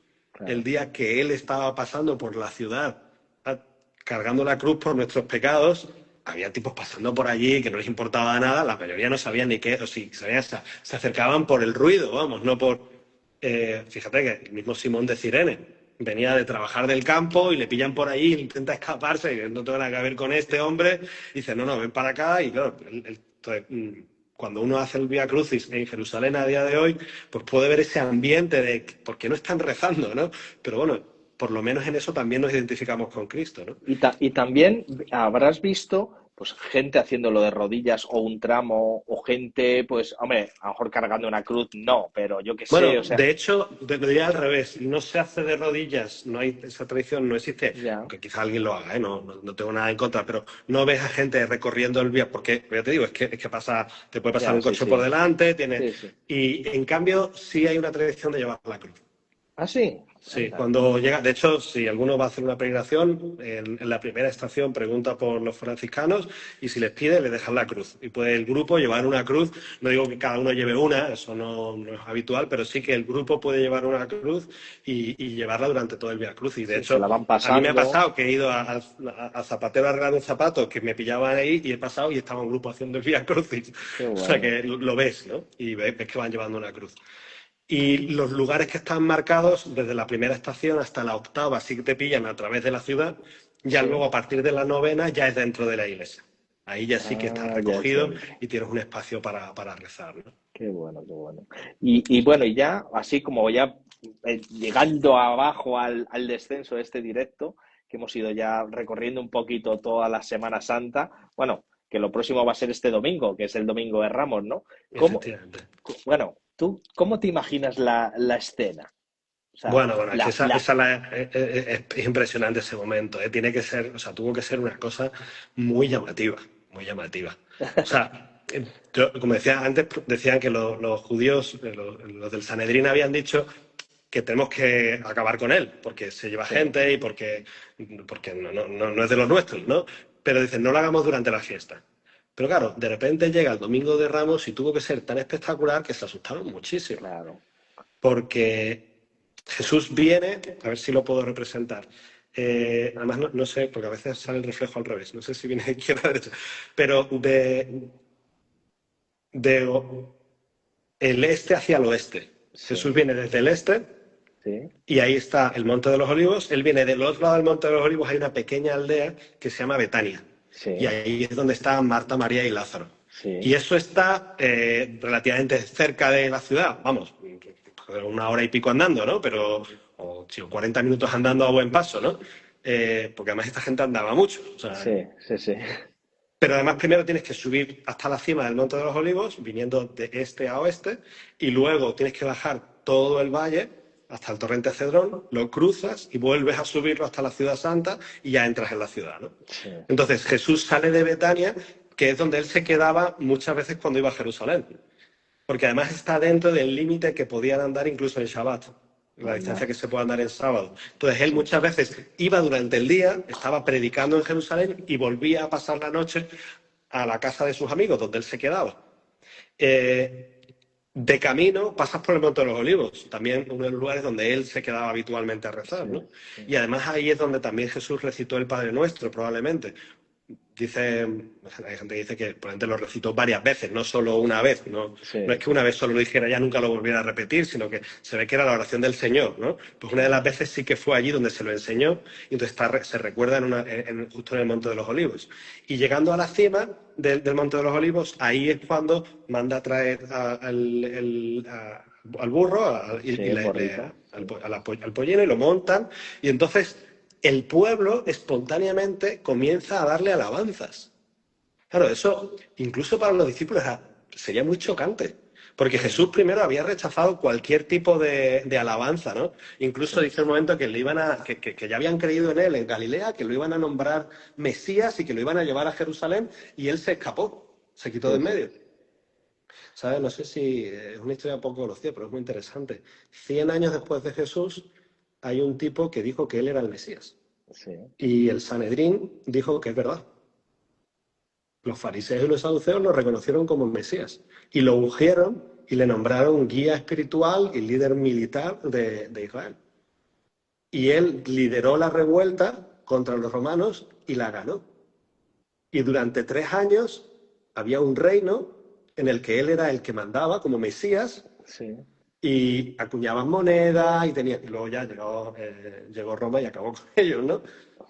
El claro. día que él estaba pasando por la ciudad, ah, cargando la cruz por nuestros pecados, había tipos pasando por allí que no les importaba nada, la mayoría no sabían ni qué, o si sabían, se acercaban por el ruido, vamos, no por... fíjate que el mismo Simón de Cirene venía de trabajar del campo y le pillan por ahí, intenta escaparse y no tengo nada que ver con este hombre, y dice, no, ven para acá, y claro, entonces, cuando uno hace el Vía Crucis en Jerusalén a día de hoy, pues puede ver ese ambiente de por qué no están rezando, ¿no? Pero bueno, por lo menos en eso también nos identificamos con Cristo, ¿no? Y también habrás visto pues gente haciéndolo de rodillas o un tramo o gente, pues, hombre, a lo mejor cargando una cruz, no, pero yo qué sé, Bueno, o sea, de hecho, te lo diría al revés, no se hace de rodillas, no hay esa tradición, no existe, ya, aunque quizá alguien lo haga, ¿eh? No tengo nada en contra, pero no ves a gente recorriendo el vía, porque ya te digo, es que pasa, te puede pasar ya, un sí, coche por sí, delante, sí, sí. y en cambio sí hay una tradición de llevar la cruz. Ah, sí, Sí, anda. cuando llega, de hecho, si alguno va a hacer una peregrinación, en la primera estación pregunta por los franciscanos y si les pide, le dejan la cruz. Y puede el grupo llevar una cruz, no digo que cada uno lleve una, eso no es habitual, pero sí que el grupo puede llevar una cruz y llevarla durante todo el Vía Cruz. Y de Sí, se hecho, la van a mí me ha pasando, pasado que he ido a Zapatero a arreglar un zapato, que me pillaban ahí y he pasado y estaba un grupo haciendo el Vía Crucis. qué O sea bueno. que lo ves, ¿no? Y ves que van llevando una cruz. Y los lugares que están marcados, desde la primera estación hasta la octava, sí que te pillan a través de la ciudad. Ya Sí, luego, a partir de la novena, ya es dentro de la iglesia. Ahí ya sí que está ah, ya es recogido dentro. y tienes un espacio para rezar, ¿no? Qué bueno, qué bueno. Y bueno, y ya, así como ya llegando abajo al descenso de este directo, que hemos ido ya recorriendo un poquito toda la Semana Santa, bueno, que lo próximo va a ser este domingo, que es el domingo de Ramos, ¿no? ¿Cómo, efectivamente. bueno, tú, ¿cómo te imaginas la escena? O sea, Bueno, es que es impresionante ese momento, ¿eh? Tiene que ser, o sea, tuvo que ser una cosa muy llamativa, muy llamativa. O sea, como decía antes, decían que los judíos, los del Sanedrín habían dicho que tenemos que acabar con él, porque se lleva sí, gente y porque no es de los nuestros, ¿no? Pero dicen, no lo hagamos durante la fiesta. Pero claro, de repente llega el Domingo de Ramos y tuvo que ser tan espectacular que se asustaron muchísimo. claro. Porque Jesús viene, a ver si lo puedo representar. Además, no sé, porque a veces sale el reflejo al revés. No sé si viene de izquierda o derecha. Pero de el este hacia el oeste. Sí, Jesús viene desde el este sí, y ahí está el Monte de los Olivos. Él viene del otro lado del Monte de los Olivos, hay una pequeña aldea que se llama Betania. Y sí, ahí es donde están Marta, María y Lázaro. Y sí, eso está relativamente cerca de la ciudad, vamos, una hora y pico andando, ¿no? Pero, o 40 minutos andando a buen paso, ¿no? Porque además esta gente andaba mucho. O sea, sí, sí, sí. pero además primero tienes que subir hasta la cima del Monte de los Olivos, viniendo de este a oeste, y luego tienes que bajar todo el valle hasta el torrente Cedrón, lo cruzas y vuelves a subirlo hasta la ciudad santa y ya entras en la ciudad, ¿no? Sí, Entonces Jesús sale de Betania, que es donde él se quedaba muchas veces cuando iba a Jerusalén, porque además está dentro del límite que podían andar incluso en Shabbat, la anda, distancia que se puede andar en sábado. Entonces él sí, muchas veces iba durante el día, estaba predicando en Jerusalén y volvía a pasar la noche a la casa de sus amigos, donde él se quedaba. Eh, de camino pasas por el Monte de los Olivos, también uno de los lugares donde él se quedaba habitualmente a rezar, sí, ¿no? sí, Y además ahí es donde también Jesús recitó el Padre Nuestro, probablemente. Dice, hay gente que dice que probablemente lo recitó varias veces, no solo una vez. No es sí, que una vez solo lo dijera ya nunca lo volviera a repetir, sino que se ve que era la oración del Señor, ¿no? Pues una de las claro, veces sí que fue allí donde se lo enseñó y entonces se recuerda justo en el Monte de los Olivos. Y llegando a la cima del Monte de los Olivos, ahí es cuando manda a traer al burro sí, el borrito, sí, al pollino y lo montan y entonces el pueblo espontáneamente comienza a darle alabanzas. Claro, eso incluso para los discípulos sería muy chocante, porque Jesús primero había rechazado cualquier tipo de alabanza, ¿no? sí, Incluso dice un momento que, que ya habían creído en él en Galilea, que lo iban a nombrar Mesías y que lo iban a llevar a Jerusalén, y él se escapó, se quitó de sí, en sí, medio. ¿Sabes? No sé si es una historia poco conocida, pero es muy interesante. 100 años después de Jesús, hay un tipo que dijo que él era el Mesías. sí, Y el Sanedrín dijo que es verdad. Los fariseos y los saduceos lo reconocieron como Mesías y lo ungieron y le nombraron guía espiritual y líder militar de Israel. Y él lideró la revuelta contra los romanos y la ganó. Y durante 3 años había un reino en el que él era el que mandaba como Mesías sí, y acuñaban moneda y luego ya llegó Roma y acabó con ellos, ¿no?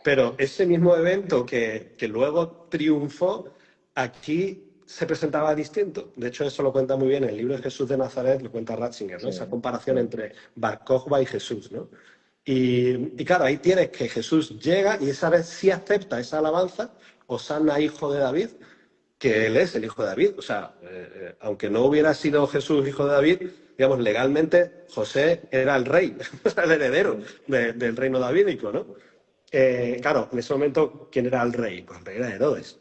Pero ese mismo evento que luego triunfó, aquí se presentaba distinto. De hecho, eso lo cuenta muy bien el libro de Jesús de Nazaret, lo cuenta Ratzinger, ¿no? sí, Esa sí, comparación entre Bar Kokhba y Jesús, ¿no? Y claro, ahí tienes que Jesús llega y esa vez sí acepta esa alabanza, Hosanna, hijo de David, que él es el hijo de David. O sea, aunque no hubiera sido Jesús hijo de David, digamos, legalmente José era el rey, el heredero sí, del reino davídico, ¿no? Claro, en ese momento, ¿quién era el rey? Pues el rey era Herodes,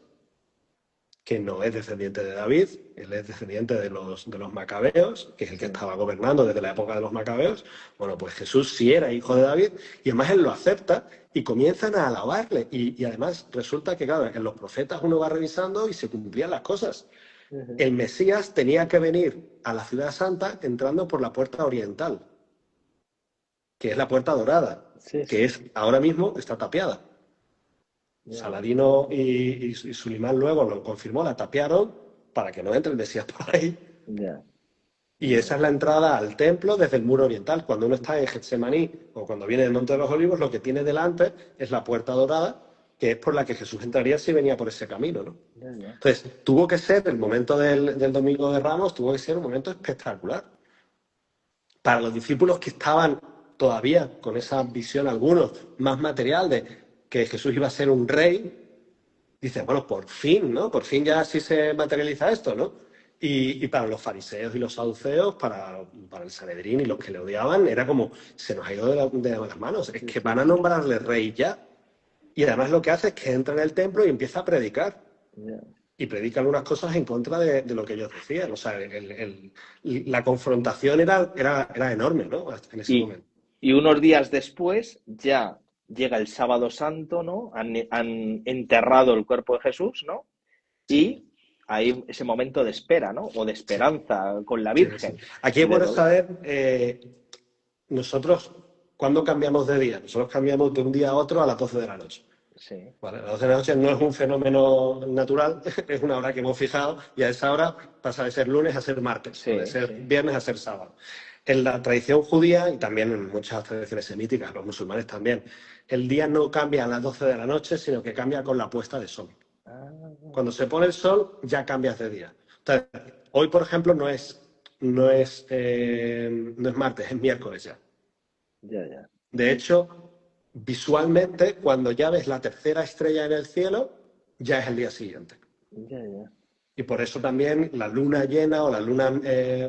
que no es descendiente de David, él es descendiente de los macabeos, que es el que sí, estaba gobernando desde la época de los macabeos. Bueno, pues Jesús sí era hijo de David y además él lo acepta y comienzan a alabarle. Y además resulta que, claro, en los profetas uno va revisando y se cumplían las cosas. ujú, El Mesías tenía que venir a la ciudad santa entrando por la puerta oriental, que es la puerta dorada, sí, que sí, es ahora mismo está tapiada. ya, Saladino y Sulimán luego lo confirmó, la tapiaron para que no entre el Mesías por ahí. ya, Y esa ya, es la entrada al templo desde el muro oriental. Cuando uno está en Getsemaní o cuando viene del Monte de los Olivos, lo que tiene delante es la puerta dorada, que es por la que Jesús entraría si venía por ese camino, ¿no? ya, ya, Entonces, tuvo que ser, el momento del Domingo de Ramos, tuvo que ser un momento espectacular. Para los discípulos que estaban todavía con esa visión, algunos más material de que Jesús iba a ser un rey, dices, bueno, por fin, ¿no? Por fin ya sí se materializa esto, ¿no? Y para los fariseos y los saduceos, para el Sanedrín y los que le odiaban, era como, se nos ha ido de las manos, es Sí, que sí, van a sí. nombrarle rey ya. Y además lo que hace es que entra en el templo y empieza a predicar. Ya. Y predica algunas cosas en contra de lo que ellos decían. O sea, la confrontación era enorme, ¿no? En ese Y, momento. y unos días después ya llega el sábado santo, ¿no? Han enterrado el cuerpo de Jesús, ¿no? Sí, Y hay ese momento de espera, ¿no? O de sí, esperanza con la sí, sí. Virgen. Aquí es Y de bueno dolor. saber, nosotros, ¿cuándo cambiamos de día? Nosotros cambiamos de un día a otro a las 12 de la noche. Sí, ¿Vale? Las 12 de la noche no es un fenómeno natural, es una hora que hemos fijado y a esa hora pasa de ser lunes a ser martes o de sí, ser sí. viernes a ser sábado. En la tradición judía y también en muchas tradiciones semíticas, los musulmanes también, el día no cambia a las 12 de la noche, sino que cambia con la puesta de sol. Ah, Cuando se pone el sol, ya cambias de día. Entonces, hoy, por ejemplo, no es martes, es miércoles ya. ya, ya, De hecho, visualmente, cuando ya ves la tercera estrella en el cielo, ya es el día siguiente. ya, ya. Y por eso también la luna llena o la luna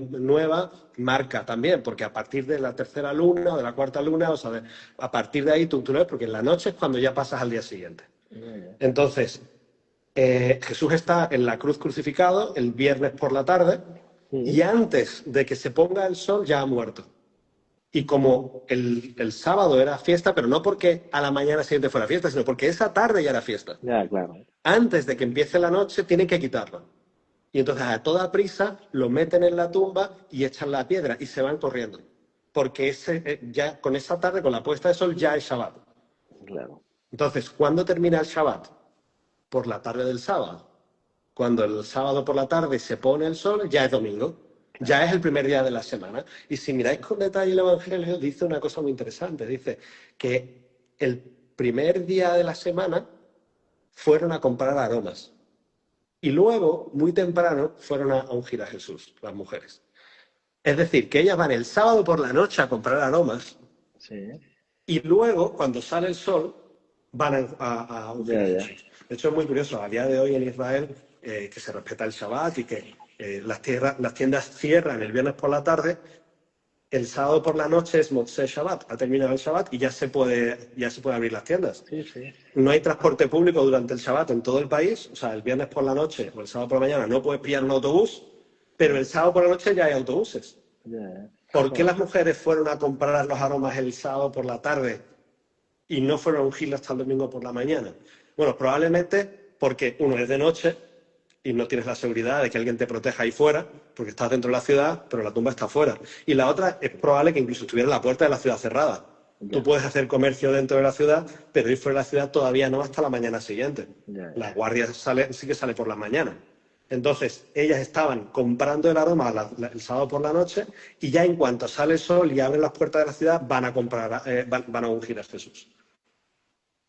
nueva marca también, porque a partir de la tercera luna o de la cuarta luna, o sea, a partir de ahí tú lo ves, porque en la noche es cuando ya pasas al día siguiente. Ya, ya. Entonces, Jesús está en la cruz crucificado el viernes por la tarde y Sí, antes de que se ponga el sol ya ha muerto. Y como el sábado era fiesta, pero no porque a la mañana siguiente fuera fiesta, sino porque esa tarde ya era fiesta. ya, claro. Antes de que empiece la noche tienen que quitarlo. Y entonces a toda prisa lo meten en la tumba y echan la piedra y se van corriendo. Porque ya con esa tarde, con la puesta de sol, ya es Shabbat. Claro. Entonces, ¿cuándo termina el Shabbat? Por la tarde del sábado. Cuando el sábado por la tarde se pone el sol, ya es domingo. Ya Claro. es el primer día de la semana. Y si miráis con detalle el Evangelio, dice una cosa muy interesante. Dice que el primer día de la semana fueron a comprar aromas. Y luego, muy temprano, fueron a ungir a Jesús, las mujeres. Es decir, que ellas van el sábado por la noche a comprar aromas Sí, y luego, cuando sale el sol, van a ungir ya, a ya. Jesús. De hecho, es muy curioso, a día de hoy en Israel, que se respeta el Shabbat y que las tiendas cierran el viernes por la tarde, el sábado por la noche es Motzei Shabbat, ha terminado el Shabbat y ya se puede abrir las tiendas. Sí, sí. No hay transporte público durante el Shabbat en todo el país, o sea, el viernes por la noche o el sábado por la mañana no puedes pillar un autobús, pero el sábado por la noche ya hay autobuses. Ya, ya. ¿Por qué Joder. las mujeres fueron a comprar los aromas el sábado por la tarde y no fueron a ungirla hasta el domingo por la mañana? Bueno, probablemente porque uno es de noche y no tienes la seguridad de que alguien te proteja ahí fuera, porque estás dentro de la ciudad, pero la tumba está fuera. Y la otra es probable que incluso estuviera la puerta de la ciudad cerrada. Tú Ya, puedes hacer comercio dentro de la ciudad, pero ir fuera de la ciudad todavía no hasta la mañana siguiente. ya, La ya. guardia sí que sale por la mañana. Entonces, ellas estaban comprando el aroma el sábado por la noche y ya en cuanto sale el sol y abren las puertas de la ciudad, van a comprar, van a ungir a Jesús.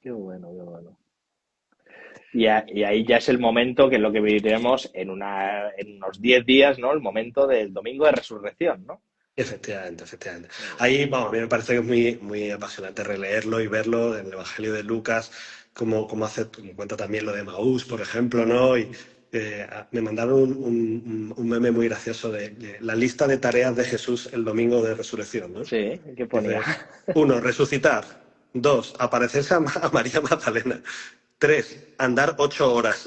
Qué bueno, qué bueno. Y ahí ya es el momento que es lo que viviremos en unos 10 días, ¿no? El momento del domingo de resurrección, ¿no? Efectivamente, efectivamente. Muy bien. Ahí, vamos, a mí me parece que es muy, muy apasionante releerlo y verlo en el Evangelio de Lucas, como hace, como cuenta también lo de Maús, por ejemplo, ¿no? Y me mandaron un meme muy gracioso de la lista de tareas de Jesús el domingo de resurrección, ¿no? Sí, ¿qué ponía? Dice, uno, resucitar. Dos, aparecerse a María Magdalena. Tres, andar 8 horas.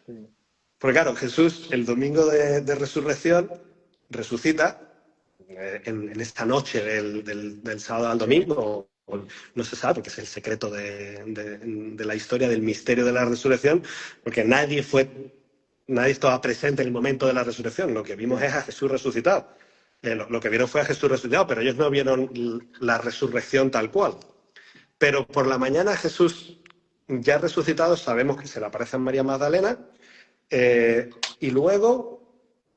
Sí, Porque claro, Jesús el domingo de resurrección resucita en esta noche del sábado al sí, domingo, no se sabe, porque es el secreto de la historia del misterio de la resurrección, porque nadie estaba presente en el momento de la resurrección. Lo que vimos sí, es a Jesús resucitado. Lo que vieron fue a Jesús resucitado, pero ellos no vieron la resurrección tal cual. Pero por la mañana Jesús ya resucitado, sabemos que se le aparece a María Magdalena, eh, y luego,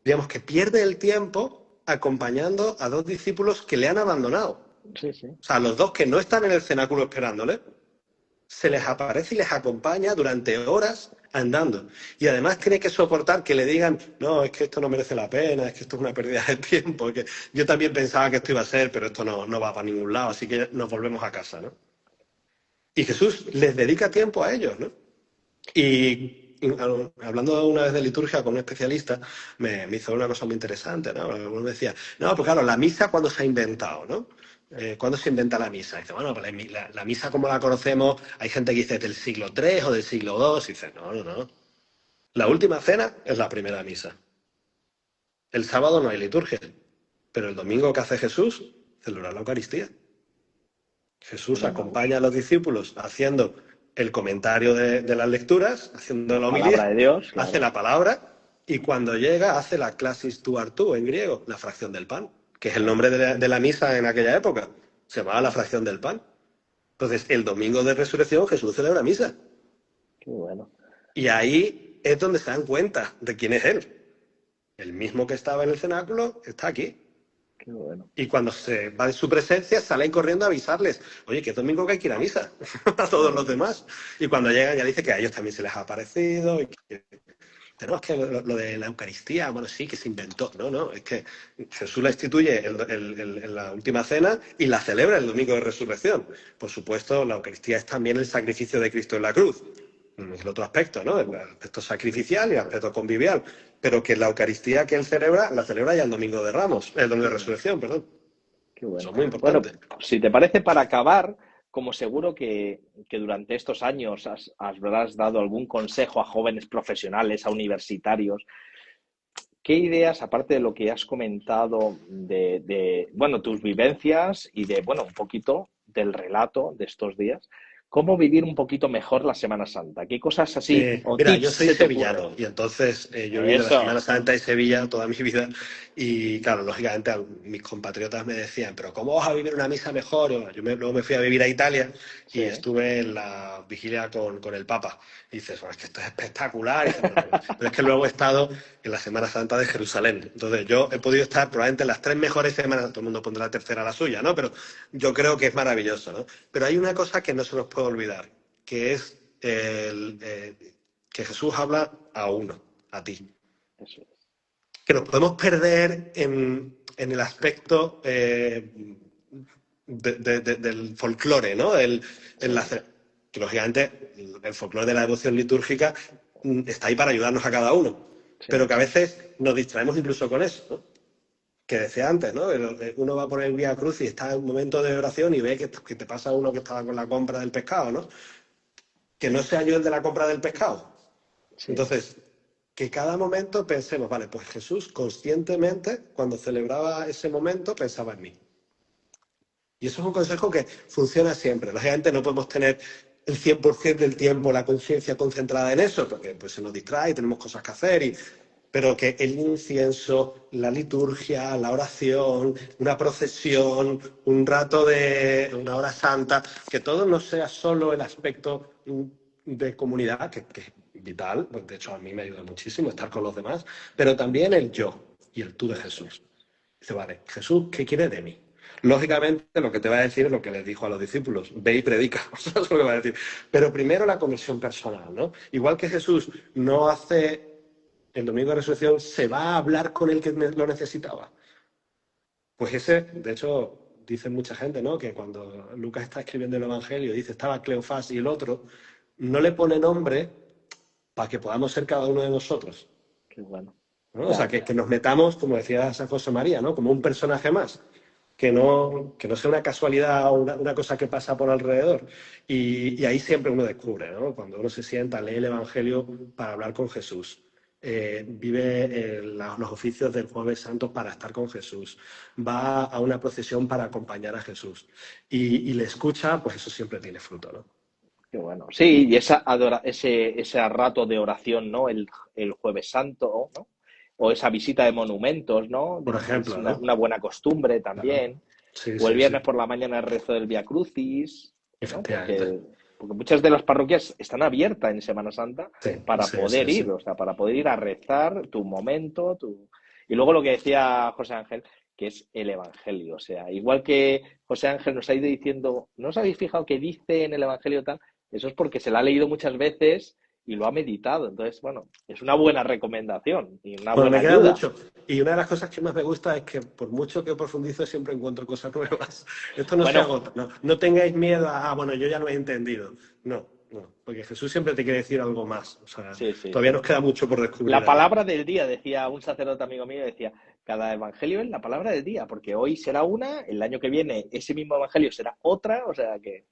digamos que pierde el tiempo acompañando a dos discípulos que le han abandonado. sí, sí. O sea, los dos que no están en el cenáculo esperándole, se les aparece y les acompaña durante horas andando. Y además tiene que soportar que le digan, no, es que esto no merece la pena, es que esto es una pérdida de tiempo, que yo también pensaba que esto iba a ser, pero esto no va para ningún lado, así que nos volvemos a casa, ¿no? Y Jesús les dedica tiempo a ellos, ¿no? Hablando una vez de liturgia con un especialista, me hizo una cosa muy interesante, ¿no? Uno me decía, no, pues claro, la misa cuándo se ha inventado, ¿no? ¿Cuándo se inventa la misa? Y dice, bueno, pues la misa como la conocemos, hay gente que dice del siglo III o del siglo II, y dice, no, no, no. La última cena es la primera misa. El sábado no hay liturgia, pero el domingo que hace Jesús, celebra la Eucaristía. Jesús Bueno, acompaña a los discípulos haciendo el comentario de las lecturas, haciendo la la homilía, palabra de Dios, hace claro. la palabra y cuando llega hace la clasis tu artú en griego, la fracción del pan, que es el Claro. nombre de la misa en aquella época. Se llamaba la fracción del pan. Entonces, el domingo de resurrección Jesús celebra misa. Qué bueno, Y ahí es donde se dan cuenta de quién es Él. El mismo que estaba en el cenáculo está aquí. qué bueno. Y cuando se va de su presencia, salen corriendo a avisarles, oye, que es domingo que hay que ir a misa, a todos los demás. Y cuando llegan ya dice que a ellos también se les ha aparecido. Y que, tenemos que lo de la Eucaristía, bueno, sí, que se inventó. No, no, es que Jesús la instituye en la última cena y la celebra el domingo de resurrección. Por supuesto, la Eucaristía es también el sacrificio de Cristo en la cruz. Es el otro aspecto, ¿no? El aspecto sacrificial y el aspecto convivial. Pero que la Eucaristía que él celebra, la celebra ya el domingo de Ramos, el domingo de resurrección, perdón. Qué Eso bueno. es muy Bueno, importante. si te parece, para acabar, como seguro que durante estos años habrás dado algún consejo a jóvenes profesionales, a universitarios, ¿qué ideas, aparte de lo que has comentado bueno, tus vivencias y de, bueno, un poquito del relato de estos días, cómo vivir un poquito mejor la Semana Santa? ¿Qué cosas así o Mira, yo tips soy se te ocurren? sevillano y entonces yo he vivido la Semana Eso, Santa en Sevilla toda mi vida y claro, lógicamente mis compatriotas me decían, pero ¿cómo vas a vivir una misa mejor? Luego me fui a vivir a Italia sí, y estuve en la vigilia con el Papa. Y dices, bueno, es que esto es espectacular. Y dices, bueno, pero es que luego he estado en la Semana Santa de Jerusalén. Entonces yo he podido estar probablemente en las tres mejores semanas, todo el mundo pondrá la tercera la suya, ¿no? Pero yo creo que es maravilloso, ¿no? Pero hay una cosa que no se nos puede olvidar, que es que Jesús habla a uno, a ti. eso es. Que nos podemos perder en el aspecto del folclore, ¿no? Sí, Que lógicamente el folclore de la devoción litúrgica está ahí para ayudarnos a cada uno, sí, pero que a veces nos distraemos incluso con eso, ¿no? Que decía antes, ¿no? Uno va por el Vía Cruz y está en un momento de oración y ve que te pasa uno que estaba con la compra del pescado, ¿no? Que no sea yo el de la compra del pescado. sí. Entonces, que cada momento pensemos, vale, pues Jesús conscientemente, cuando celebraba ese momento, pensaba en mí. Y eso es un consejo que funciona siempre. Lógicamente no podemos tener el 100% del tiempo la conciencia concentrada en eso, porque pues, se nos distrae, tenemos cosas que hacer, pero que el incienso, la liturgia, la oración, una procesión, un rato de una hora santa, que todo no sea solo el aspecto de comunidad, que es vital, pues, de hecho a mí me ayuda muchísimo estar con los demás, pero también el yo y el tú de Eso. Jesús. Dice, vale, Jesús, ¿qué quiere de mí? Lógicamente, lo que te va a decir es lo que les dijo a los discípulos: ve y predica. Eso es lo que va a decir. Pero primero la conversión personal, ¿no? Igual que Jesús no hace el domingo de resurrección, se va a hablar con el que lo necesitaba. Pues ese, de hecho, dice mucha gente, ¿no? Que cuando Lucas está escribiendo el Evangelio, dice, estaba Cleofás y el otro, no le pone nombre para que podamos ser cada uno de nosotros, Qué bueno. ¿no? O sea, Ya, que nos metamos, como decía San José María, ¿no? Como un personaje más. Que no sea una casualidad o una cosa que pasa por alrededor. Y ahí siempre uno descubre, ¿no? Cuando uno se sienta, lee el Evangelio para hablar con Jesús, vive los oficios del Jueves Santo para estar con Jesús, va a una procesión para acompañar a Jesús y le escucha, pues eso siempre tiene fruto, ¿no? qué bueno. Sí, y ese rato de oración, ¿no? El Jueves Santo, ¿no? O esa visita de monumentos, ¿no? Por Es ejemplo, una ¿no? buena costumbre Claro. también. Sí, O el sí, sí. viernes por la mañana el rezo del Vía Crucis, ¿no? Efectivamente. Porque muchas de las parroquias están abiertas en Semana Santa Sí, para sí, poder sí, sí. ir, o sea, para poder ir a rezar tu momento, Y luego lo que decía José Ángel, que es el Evangelio. O sea, igual que José Ángel nos ha ido diciendo, ¿no os habéis fijado que dice en el Evangelio tal? Eso es porque se lo ha leído muchas veces y lo ha meditado. Entonces, bueno, es una buena recomendación y una Bueno, buena me queda ayuda. mucho. Y una de las cosas que más me gusta es que por mucho que profundizo siempre encuentro cosas nuevas. Esto no se Bueno, agota. No, no tengáis miedo a, bueno, yo ya lo he entendido. No. no, porque Jesús siempre te quiere decir algo más. O sea, Sí, sí, todavía sí. nos queda mucho por descubrir La ahí. palabra del día, decía un sacerdote amigo mío, decía, cada evangelio es la palabra del día, porque hoy será una, el año que viene ese mismo evangelio será otra, o sea que...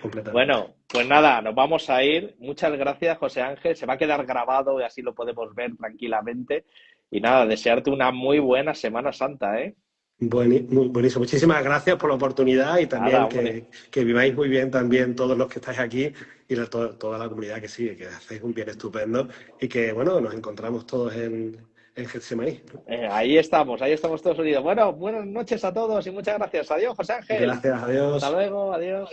Completamente. Bueno, pues nada, nos vamos a ir. Muchas gracias, José Ángel. Se va a quedar grabado y así lo podemos ver tranquilamente. Y nada, desearte una muy buena Semana Santa, ¿eh? Buenísimo. Muchísimas gracias por la oportunidad y Nada, también hombre. que viváis muy bien también todos los que estáis aquí y toda la comunidad que sigue, que hacéis un bien estupendo y que, bueno, nos encontramos todos en Getsemaní. Ahí estamos todos unidos. Bueno, buenas noches a todos y muchas gracias. Adiós, José Ángel. Gracias a Hasta Dios. luego, adiós.